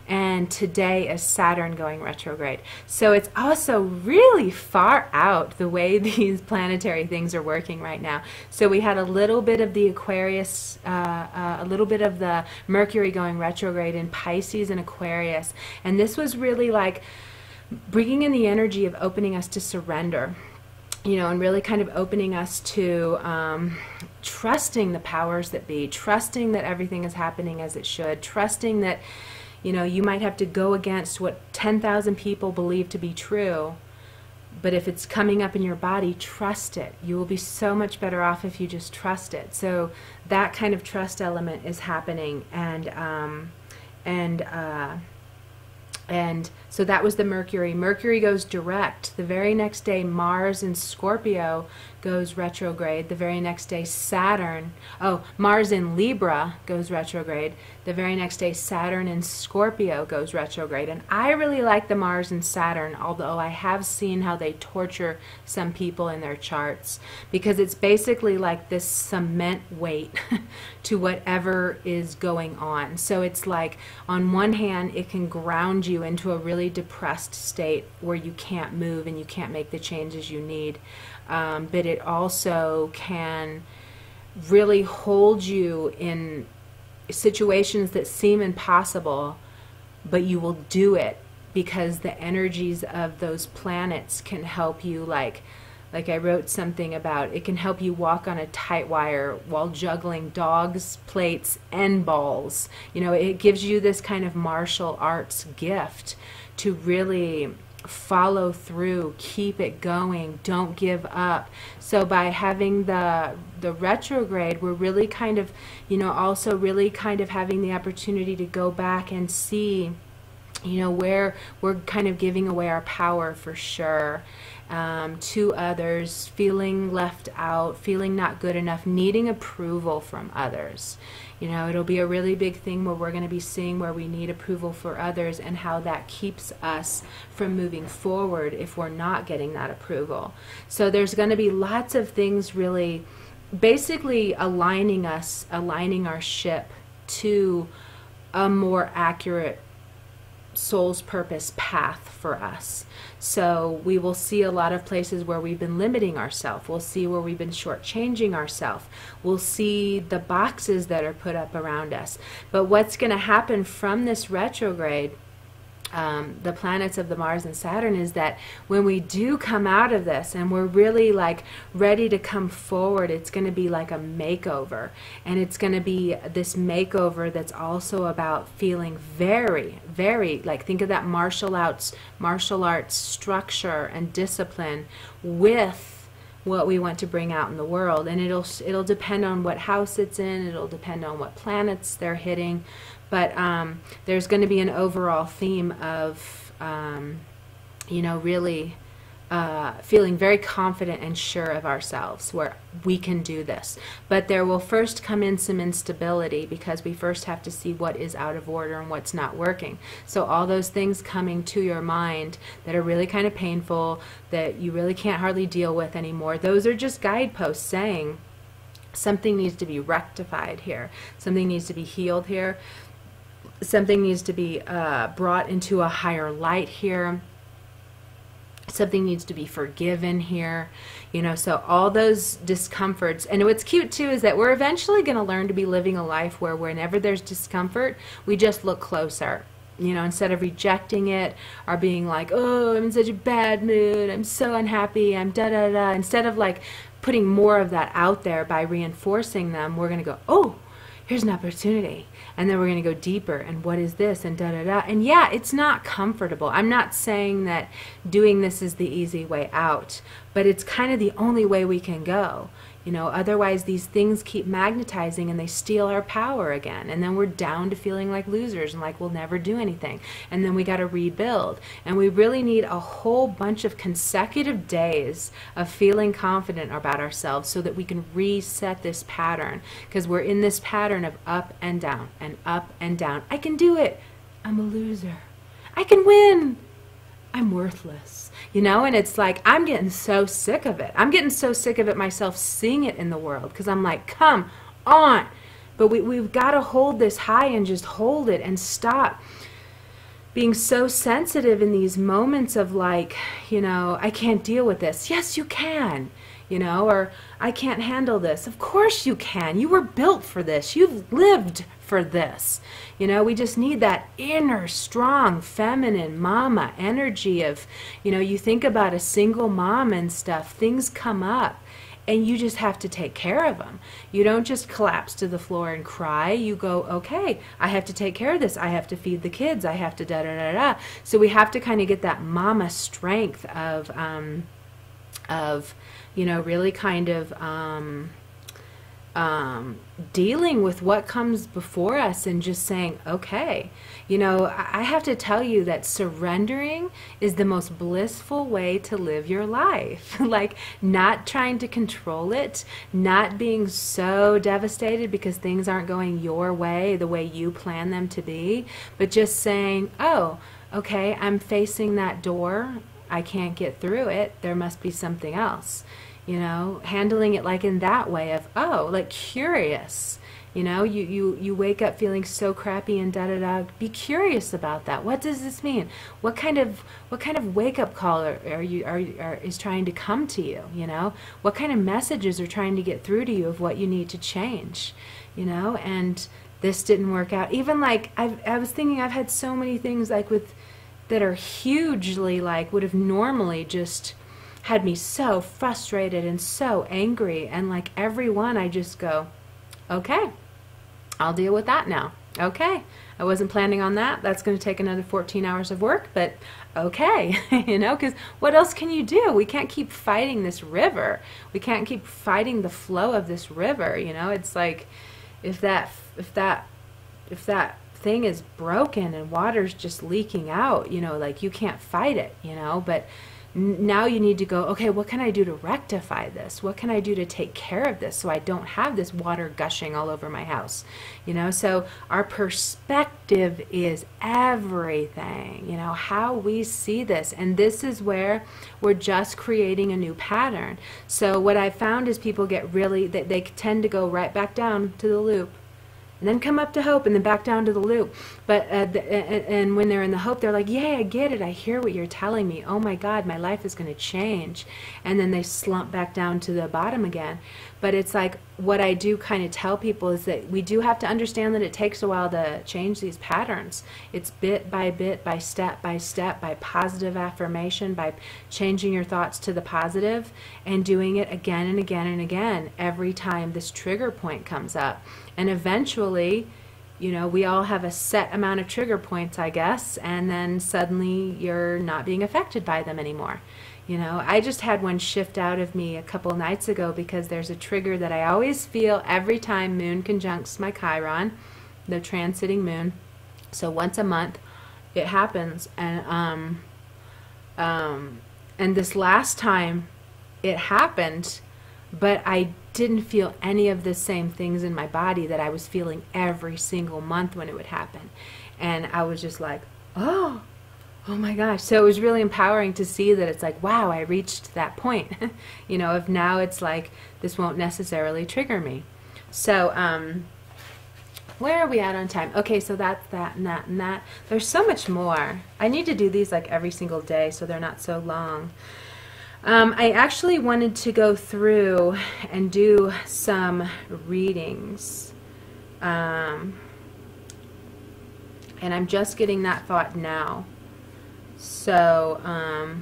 And today is Saturn going retrograde. So it's also really far out the way these planetary things are working right now. So we had a little bit of the Aquarius, a little bit of the Mercury going retrograde in Pisces and Aquarius. And this was really like bringing in the energy of opening us to surrender, you know, and really kind of opening us to trusting the powers that be, trusting that everything is happening as it should, trusting that, you know, you might have to go against what 10,000 people believe to be true, but if it's coming up in your body, trust it. You will be so much better off if you just trust it. So that kind of trust element is happening, and so that was the Mercury. Mercury goes direct. The very next day, Mars in Scorpio goes retrograde. The very next day, Mars in Libra goes retrograde. The very next day, Saturn in Scorpio goes retrograde. And I really like the Mars and Saturn, although I have seen how they torture some people in their charts, because it's basically like this cement weight to whatever is going on. So it's like, on one hand, it can ground you into a really depressed state where you can't move and you can't make the changes you need. But it also can really hold you in situations that seem impossible, but you will do it because the energies of those planets can help you, like I wrote something about, it can help you walk on a tight wire while juggling dogs, plates, and balls. You know, it gives you this kind of martial arts gift to really follow through, keep it going, don't give up. So by having the retrograde, we're really kind of, you know, also really kind of having the opportunity to go back and see, you know, where we're kind of giving away our power for sure, to others, feeling left out, feeling not good enough, needing approval from others. You know, it'll be a really big thing where we're going to be seeing where we need approval for others and how that keeps us from moving forward if we're not getting that approval. So there's going to be lots of things really basically aligning our ship to a more accurate soul's purpose path for us. So we will see a lot of places where we've been limiting ourselves. We'll see where we've been shortchanging ourselves. We'll see the boxes that are put up around us. But what's going to happen from this retrograde, the planets of the Mars and Saturn, is that when we do come out of this and we're really like ready to come forward, it's going to be like a makeover, and it's going to be this makeover that's also about feeling very, very, like, think of that martial arts structure and discipline with what we want to bring out in the world. And it'll depend on what house it's in, it'll depend on what planets they're hitting. But there's going to be an overall theme of, you know, really feeling very confident and sure of ourselves, where we can do this. But there will first come in some instability, because we first have to see what is out of order and what's not working. So all those things coming to your mind that are really kind of painful, that you really can't hardly deal with anymore, those are just guideposts saying something needs to be rectified here, something needs to be healed here, something needs to be brought into a higher light here, something needs to be forgiven here, you know. So all those discomforts. And what's cute too is that we're eventually going to learn to be living a life where whenever there's discomfort, we just look closer. You know, instead of rejecting it or being like, oh, I'm in such a bad mood, I'm so unhappy, I'm da da da, instead of like putting more of that out there by reinforcing them, we're going to go, oh, here's an opportunity. And then we're going to go deeper. And what is this? And da da da. And yeah, it's not comfortable. I'm not saying that doing this is the easy way out, but it's kind of the only way we can go. You know, otherwise these things keep magnetizing and they steal our power again. And then we're down to feeling like losers and like we'll never do anything. And then we got to rebuild. And we really need a whole bunch of consecutive days of feeling confident about ourselves so that we can reset this pattern. Because we're in this pattern of up and down and up and down. I can do it. I'm a loser. I can win. I'm worthless, you know, and it's like, I'm getting so sick of it. I'm getting so sick of it myself, seeing it in the world, because I'm like, come on. But we've got to hold this high and just hold it and stop being so sensitive in these moments of like, you know, I can't deal with this. Yes, you can, you know, or I can't handle this. Of course you can. You were built for this. You've lived for this. You know, we just need that inner, strong, feminine mama energy of, you know, you think about a single mom and stuff, things come up and you just have to take care of them. You don't just collapse to the floor and cry. You go, okay, I have to take care of this. I have to feed the kids. I have to da da da da. So we have to kind of get that mama strength of you know, really kind of dealing with what comes before us and just saying, okay, you know, I have to tell you that surrendering is the most blissful way to live your life. Like, not trying to control it, not being so devastated because things aren't going your way, the way you plan them to be, but just saying, oh, okay, I'm facing that door. I can't get through it. There must be something else. You know, handling it like in that way of, oh, like curious. You know, you wake up feeling so crappy and da da da. Be curious about that. What does this mean? What kind of wake up call is trying to come to you? You know, what kind of messages are trying to get through to you of what you need to change? You know, and this didn't work out. Even like I was thinking, I've had so many things like with that are hugely like would have normally just had me so frustrated and so angry, and like every one I just go, okay, I'll deal with that now. Okay, I wasn't planning on that. That's going to take another 14 hours of work, but okay, you know, because what else can you do? We can't keep fighting this river. We can't keep fighting the flow of this river. You know, it's like if that thing is broken and water's just leaking out, you know, like you can't fight it, you know, but now you need to go, okay, what can I do to rectify this? What can I do to take care of this so I don't have this water gushing all over my house? You know, so our perspective is everything, you know, how we see this. And this is where we're just creating a new pattern. So what I found is people get really, they tend to go right back down to the loop. And then come up to hope and then back down to the loop. But and when they're in the hope, they're like, yeah, I get it. I hear what you're telling me. Oh my God, my life is going to change. And then they slump back down to the bottom again. But it's like what I do kind of tell people is that we do have to understand that it takes a while to change these patterns. It's bit, by step, by positive affirmation, by changing your thoughts to the positive and doing it again and again and again every time this trigger point comes up. And eventually, you know, we all have a set amount of trigger points, I guess, and then suddenly you're not being affected by them anymore. You know, I just had one shift out of me a couple nights ago because there's a trigger that I always feel every time Moon conjuncts my Chiron, the transiting Moon. So once a month it happens, and this last time it happened, but I didn't feel any of the same things in my body that I was feeling every single month when it would happen. And I was just like, oh my gosh. So it was really empowering to see that it's like, wow, I reached that point. You know, if now it's like, this won't necessarily trigger me. So, where are we at on time? Okay, so that's that and that and that. There's so much more. I need to do these like every single day so they're not so long. I actually wanted to go through and do some readings. I And I'm just getting that thought now. So, I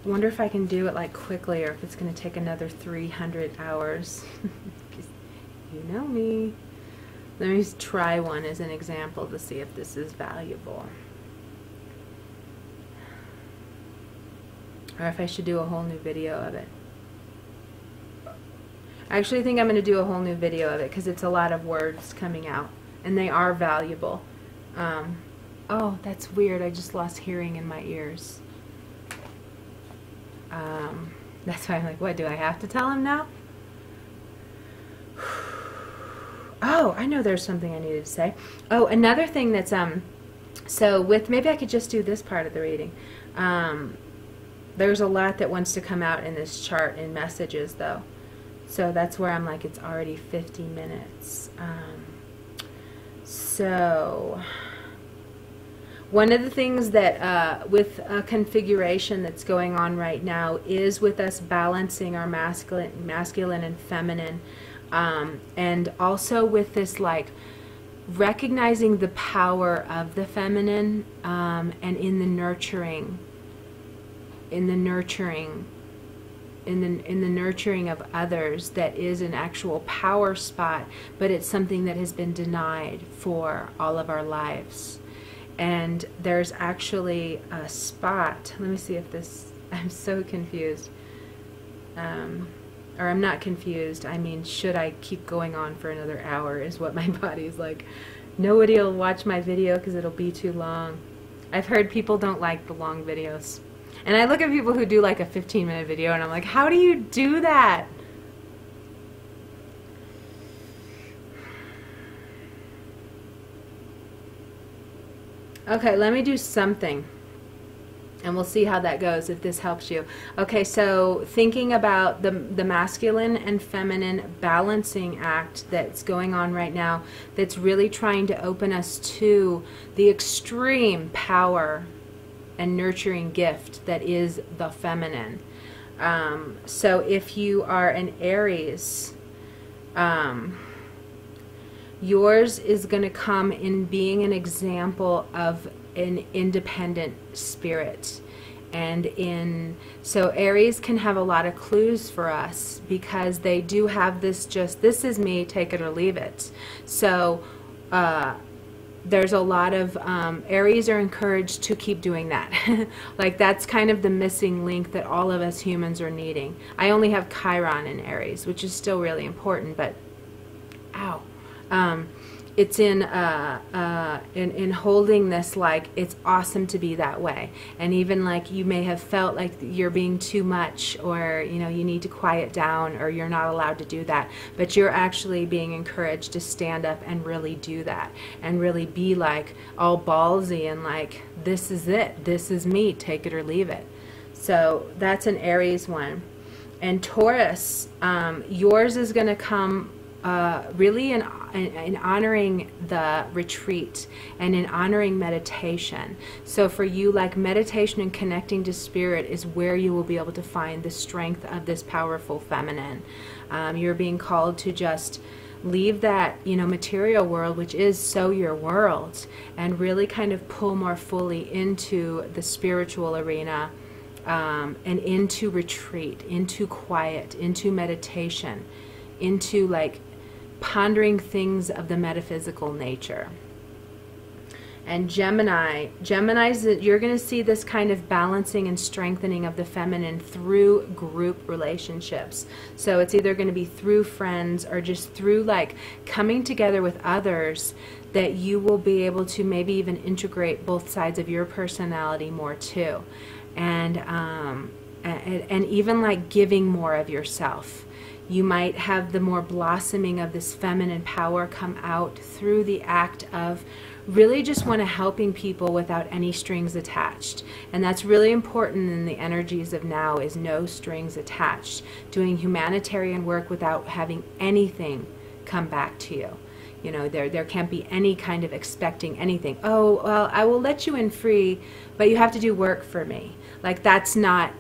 wonder if I can do it like quickly, or if it's going to take another 300 hours. You know me. Let me try one as an example to see if this is valuable. Or if I should do a whole new video of it. I actually think I'm going to do a whole new video of it because it's a lot of words coming out. And they are valuable. Oh, that's weird. I just lost hearing in my ears. That's why I'm like, what, do I have to tell him now? Oh, I know there's something I needed to say. Oh, another thing that's, so with, maybe I could just do this part of the reading. There's a lot that wants to come out in this chart in messages, though. So that's where I'm like, it's already 50 minutes. So one of the things that with a configuration that's going on right now is with us balancing our masculine and feminine, and also with this like recognizing the power of the feminine, and in the nurturing of others, that is an actual power spot, but it's something that has been denied for all of our lives. And there's actually a spot, let me see if this, I'm so confused, or I'm not confused, I mean, should I keep going on for another hour is what my body's like. Nobody will watch my video because it'll be too long. I've heard people don't like the long videos. And I look at people who do like a 15-minute video and I'm like, how do you do that? Okay, let me do something. And we'll see how that goes, if this helps you. Okay, so thinking about the masculine and feminine balancing act that's going on right now, that's really trying to open us to the extreme power and nurturing gift that is the feminine. So if you are an Aries, yours is going to come in being an example of an independent spirit. And so Aries can have a lot of clues for us, because they do have this this is me, take it or leave it. So there's a lot of Aries are encouraged to keep doing that. Like that's kind of the missing link that all of us humans are needing. I only have Chiron in Aries, which is still really important, but ow. It's in holding this, like it's awesome to be that way, and even like you may have felt like you're being too much, or you know you need to quiet down, or you're not allowed to do that, but you're actually being encouraged to stand up and really do that, and really be like all ballsy and like, this is it, this is me, take it or leave it. So that's an Aries one. And Taurus, yours is going to come really in honoring the retreat and in honoring meditation. So for you, like meditation and connecting to spirit is where you will be able to find the strength of this powerful feminine. You're being called to just leave that, you know, material world, which is so your world, and really kind of pull more fully into the spiritual arena, and into retreat, into quiet, into meditation, into like pondering things of the metaphysical nature. And Gemini's, you're going to see this kind of balancing and strengthening of the feminine through group relationships. So it's either going to be through friends or just through like coming together with others, that you will be able to maybe even integrate both sides of your personality more too. And even like giving more of yourself. You might have the more blossoming of this feminine power come out through the act of really just want to helping people without any strings attached. And that's really important in the energies of now, is no strings attached. Doing humanitarian work without having anything come back to you. You know, there can't be any kind of expecting anything. Oh, well, I will let you in free, but you have to do work for me. Like that's not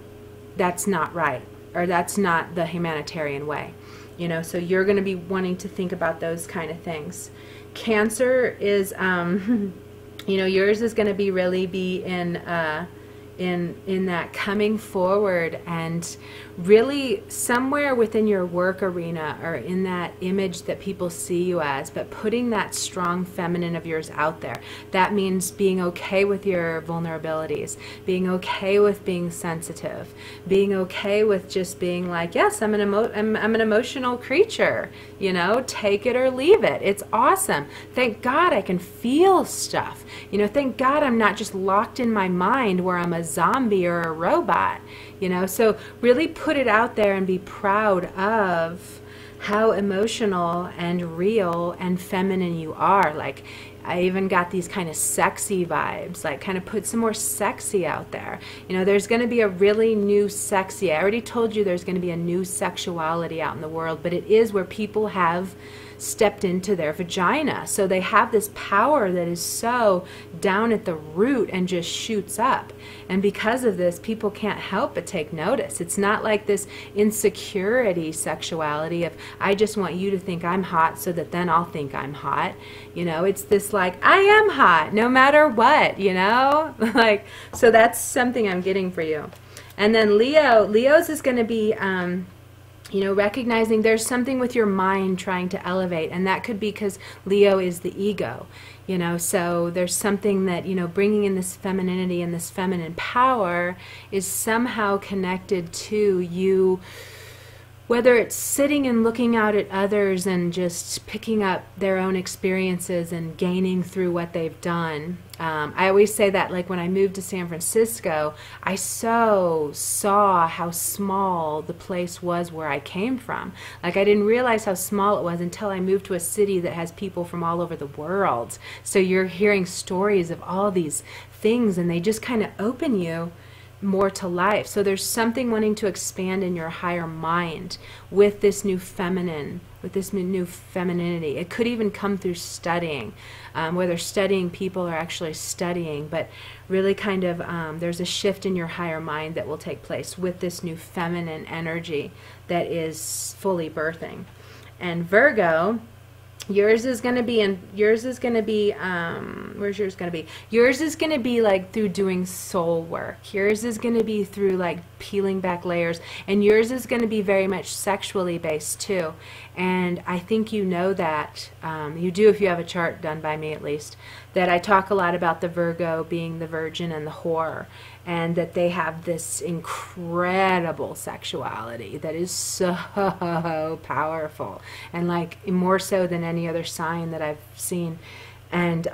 right. Or that's not the humanitarian way, you know. So you're going to be wanting to think about those kind of things. Cancer is, you know, yours is going to be really be in that coming forward and really somewhere within your work arena or in that image that people see you as, but putting that strong feminine of yours out there. That means being okay with your vulnerabilities, being okay with being sensitive, being okay with just being like, yes, I'm an emotional creature, you know, take it or leave it. It's awesome. Thank God I can feel stuff. You know, thank God I'm not just locked in my mind where I'm a zombie or a robot, you know. So really put it out there and be proud of how emotional and real and feminine you are. Like, I even got these kind of sexy vibes, like kind of put some more sexy out there. You know, there's going to be a really new sexy. I already told you there's going to be a new sexuality out in the world, but it is where people have stepped into their vagina. So they have this power that is so down at the root and just shoots up. And because of this, people can't help but take notice. It's not like this insecurity sexuality of, I just want you to think I'm hot so that then I'll think I'm hot. You know, it's this like, I am hot no matter what, you know? Like, so that's something I'm getting for you. And then Leo's is going to be, you know, recognizing there's something with your mind trying to elevate, and that could be because Leo is the ego, you know, so there's something that, you know, bringing in this femininity and this feminine power is somehow connected to you, whether it's sitting and looking out at others and just picking up their own experiences and gaining through what they've done. I always say that, like, when I moved to San Francisco, I so saw how small the place was where I came from. Like, I didn't realize how small it was until I moved to a city that has people from all over the world. So you're hearing stories of all these things, and they just kind of open you more to life. So there's something wanting to expand in your higher mind with this new feminine, with this new femininity. It could even come through studying, whether studying people or actually studying, but really kind of there's a shift in your higher mind that will take place with this new feminine energy that is fully birthing. And Virgo, yours is going to be, where's yours going to be? Yours is going to be like through doing soul work. Yours is going to be through like peeling back layers. And yours is going to be very much sexually based too. And I think you know that, you do if you have a chart done by me at least, that I talk a lot about the Virgo being the virgin and the whore, and that they have this incredible sexuality that is so powerful, and like more so than any other sign that I've seen. And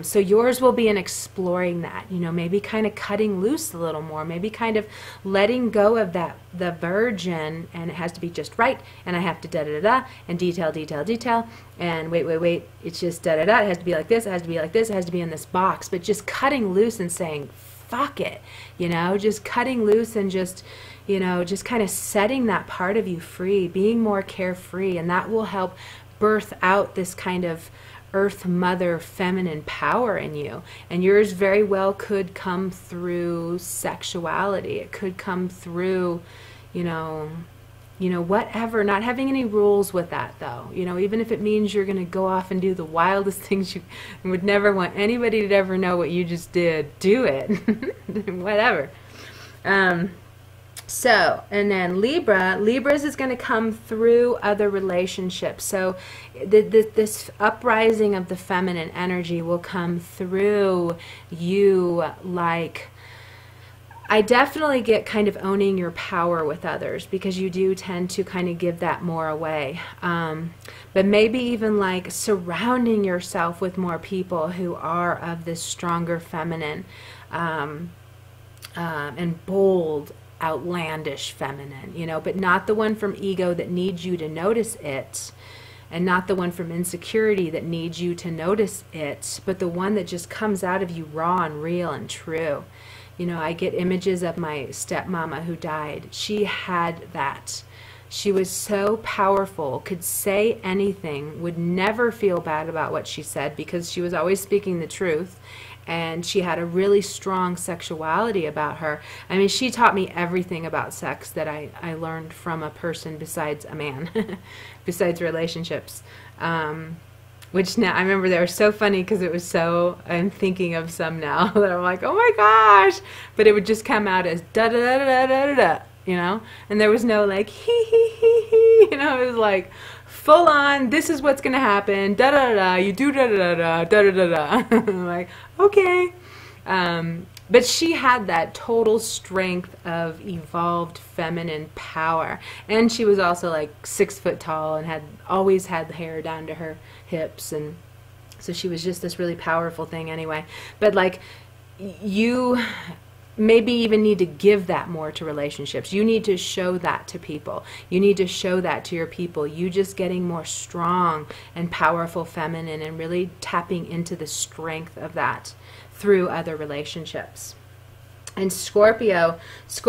so yours will be in exploring that, you know, maybe kind of cutting loose a little more, maybe kind of letting go of that, the virgin, and it has to be just right, and I have to da-da-da-da, and detail, and wait, it's just da-da-da, it has to be like this, it has to be like this, it has to be in this box, but just cutting loose and saying, fuck it, you know, just cutting loose and just, you know, just kind of setting that part of you free, being more carefree, and that will help birth out this kind of Earth Mother feminine power in you. And yours very well could come through sexuality. It could come through, you know, whatever, not having any rules with that though. You know, even if it means you're going to go off and do the wildest things you would never want anybody to ever know what you just did, do it. Whatever. So, and then Libras is going to come through other relationships. So this uprising of the feminine energy will come through you. Like, I definitely get kind of owning your power with others, because you do tend to kind of give that more away. But maybe even like surrounding yourself with more people who are of this stronger feminine and bold, outlandish feminine, you know, but not the one from ego that needs you to notice it, and not the one from insecurity that needs you to notice it, but the one that just comes out of you raw and real and true. You know, I get images of my stepmama who died. She had that. She was so powerful, could say anything, would never feel bad about what she said because she was always speaking the truth. And she had a really strong sexuality about her. I mean, she taught me everything about sex that I learned from a person besides a man, besides relationships. which now I remember they were so funny because it was so, I'm thinking of some now that I'm like, oh my gosh, but it would just come out as da da da da da da da, you know, and there was no like hee hee hee hee, you know, it was like full on, this is what's gonna happen, da da da da, you do da da da da da da da. I'm like, okay. But she had that total strength of evolved feminine power, and she was also like 6 foot tall and had always had the hair down to her hips, and so she was just this really powerful thing anyway. But like, you maybe even need to give that more to relationships. You need to show that to people. You need to show that to your people. You just getting more strong and powerful feminine and really tapping into the strength of that through other relationships. And Scorpio is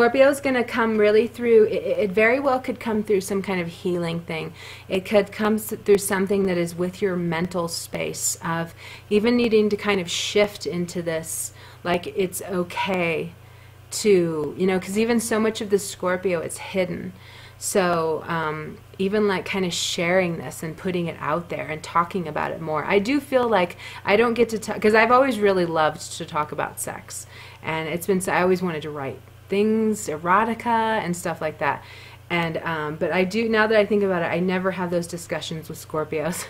going to come really through, it very well could come through some kind of healing thing. It could come through something that is with your mental space of even needing to kind of shift into this, like it's okay to, you know, because even so much of the Scorpio, it's hidden. So even like kind of sharing this and putting it out there and talking about it more. I do feel like I don't get to talk, because I've always really loved to talk about sex. And it's been, I always wanted to write things, erotica and stuff like that. And but I do, now that I think about it, I never have those discussions with Scorpios,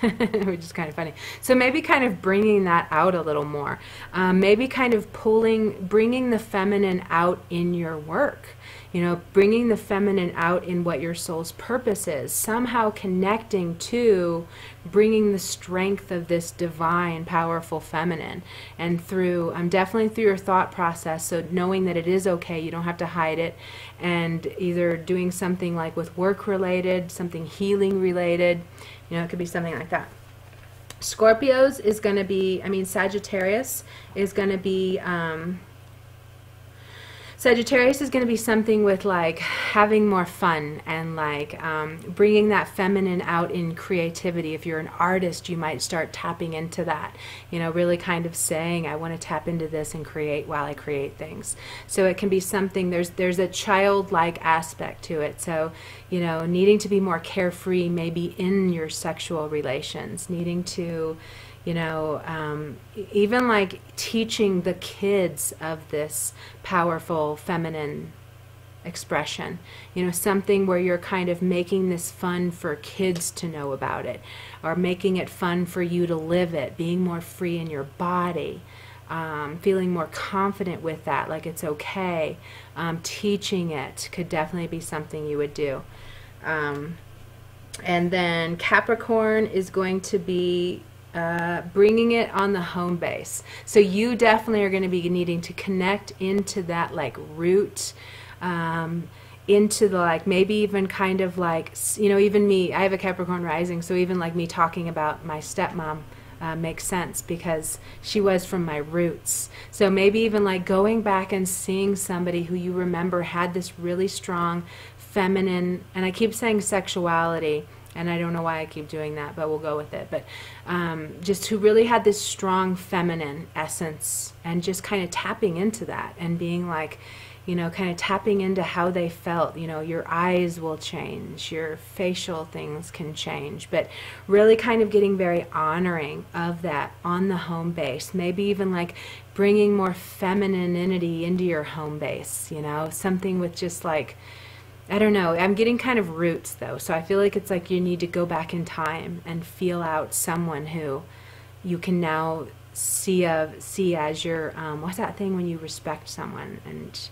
which is kind of funny. So maybe kind of bringing that out a little more. Maybe kind of bringing the feminine out in your work. You know, bringing the feminine out in what your soul's purpose is. Somehow connecting to bringing the strength of this divine, powerful feminine. And through, definitely through your thought process, so knowing that it is okay, you don't have to hide it. And either doing something like with work related, something healing related, you know, it could be something like that. Scorpios is going to be, Sagittarius is going to be, Sagittarius is going to be something with like having more fun and like bringing that feminine out in creativity. If you're an artist, you might start tapping into that, you know, really kind of saying, I want to tap into this and create while I create things. So it can be something, there's a childlike aspect to it. So, you know, needing to be more carefree maybe in your sexual relations, needing to, you know, even like teaching the kids of this powerful feminine expression, you know, something where you're kind of making this fun for kids to know about it, or making it fun for you to live it, being more free in your body, feeling more confident with that, like it's okay. Teaching it could definitely be something you would do. And then Capricorn is going to be bringing it on the home base. So you definitely are going to be needing to connect into that like root, into the like maybe even kind of like, you know, even me, I have a Capricorn rising, so even like me talking about my stepmom makes sense because she was from my roots. So maybe even like going back and seeing somebody who you remember had this really strong feminine, and I keep saying sexuality, and I don't know why I keep doing that, but we'll go with it. But just who really had this strong feminine essence, and just kind of tapping into that and being like, you know, kind of tapping into how they felt. You know, your eyes will change, your facial things can change, but really kind of getting very honoring of that on the home base. Maybe even like bringing more femininity into your home base, you know, something with just like, I don't know, I'm getting kind of roots though, so I feel like it's like you need to go back in time and feel out someone who you can now see as your, what's that thing when you respect someone and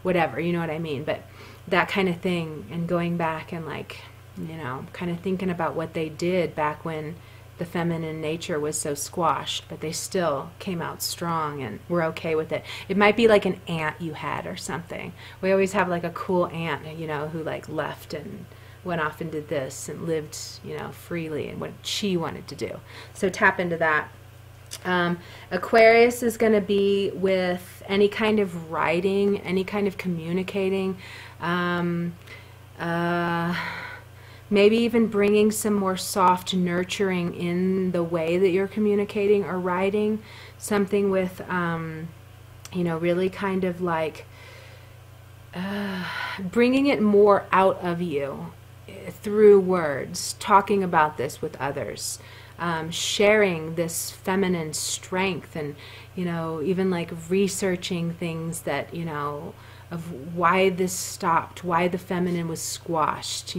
whatever, you know what I mean, but that kind of thing, and going back and like, you know, kind of thinking about what they did back when the feminine nature was so squashed, but they still came out strong and were okay with it. It might be like an aunt you had or something. We always have like a cool aunt, you know, who like left and went off and did this and lived, you know, freely and what she wanted to do. So tap into that. Aquarius is going to be with any kind of writing, any kind of communicating, maybe even bringing some more soft nurturing in the way that you're communicating or writing, something with, you know, really kind of like bringing it more out of you through words, talking about this with others, sharing this feminine strength, and even like researching things that of why this stopped, why the feminine was squashed,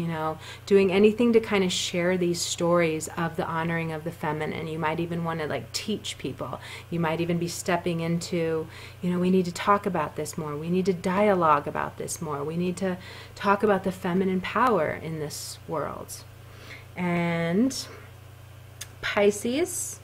doing anything to kind of share these stories of the honoring of the feminine. You might even want to like teach people. You might even be stepping into, we need to talk about this more. We need to dialogue about this more. We need to talk about the feminine power in this world. And Pisces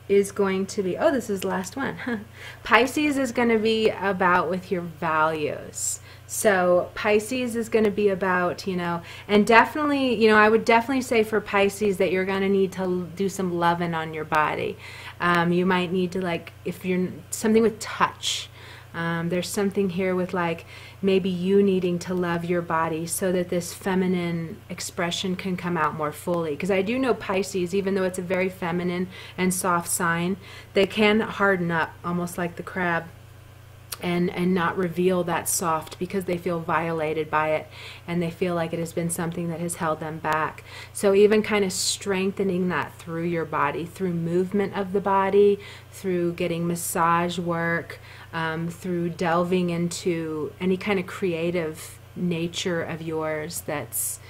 is going to be, oh, this is the last one. Pisces is going to be about with your values. So Pisces is going to be about, and definitely, I would definitely say for Pisces that you're going to need to do some loving on your body. You might need to, like, if you're something with touch, there's something here with like maybe you needing to love your body so that this feminine expression can come out more fully. Because I do know Pisces, even though it's a very feminine and soft sign, they can harden up almost like the crab and not reveal that soft because they feel violated by it and they feel like it has been something that has held them back. So even kind of strengthening that through your body, through movement of the body, through getting massage work, through delving into any kind of creative nature of yours that's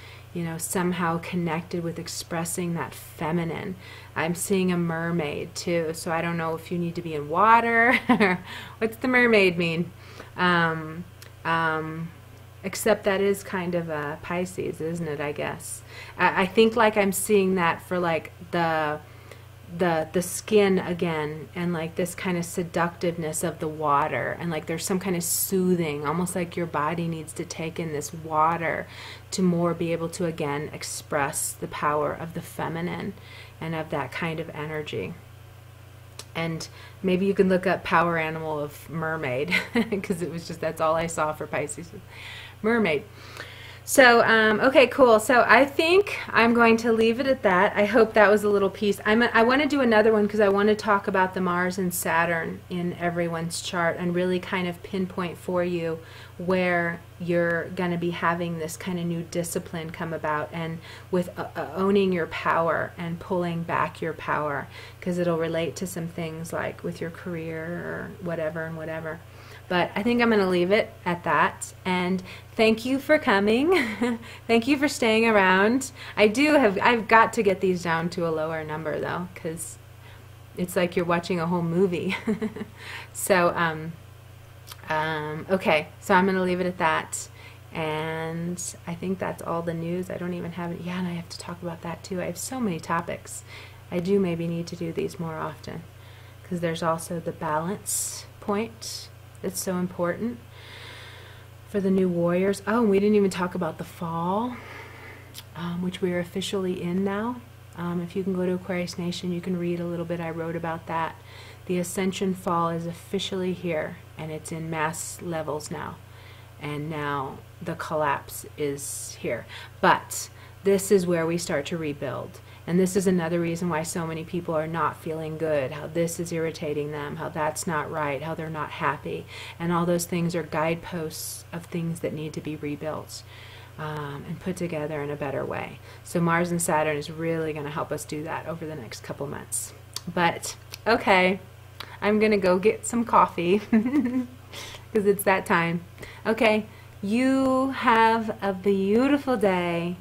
somehow connected with expressing that feminine. I'm seeing a mermaid too, so I don't know if you need to be in water. What's the mermaid mean? Except that is kind of a Pisces, isn't it, I guess? I think like I'm seeing that for like the skin again, and like this kind of seductiveness of the water, and like there's some kind of soothing, almost like your body needs to take in this water to more be able to again express the power of the feminine and of that kind of energy. And maybe you can look up power animal of mermaid because it was just, that's all I saw for Pisces, mermaid. So, okay, cool. So I think I'm going to leave it at that. I hope that was a little piece. I want to do another one because I want to talk about the Mars and Saturn in everyone's chart and really kind of pinpoint for you where you're going to be having this kind of new discipline come about, and with owning your power and pulling back your power, because it'll relate to some things like with your career or whatever and whatever. But I think I'm going to leave it at that. And thank you for coming. Thank you for staying around. I've got to get these down to a lower number though, because it's like you're watching a whole movie. So, okay, so I'm going to leave it at that. And I think that's all the news. I don't even have it. Yeah, and I have to talk about that too. I have so many topics. I do maybe need to do these more often, because there's also the balance point. It's so important for the new warriors. Oh, and we didn't even talk about the fall, which we are officially in now. If you can go to Aquarius Nation, you can read a little bit. I wrote about that. The Ascension fall is officially here, and it's in mass levels now. And now the collapse is here. But this is where we start to rebuild. And this is another reason why so many people are not feeling good, how this is irritating them, how that's not right, how they're not happy. And all those things are guideposts of things that need to be rebuilt and put together in a better way. So Mars and Saturn is really going to help us do that over the next couple months. But, okay, I'm going to go get some coffee because it's that time. Okay, you have a beautiful day.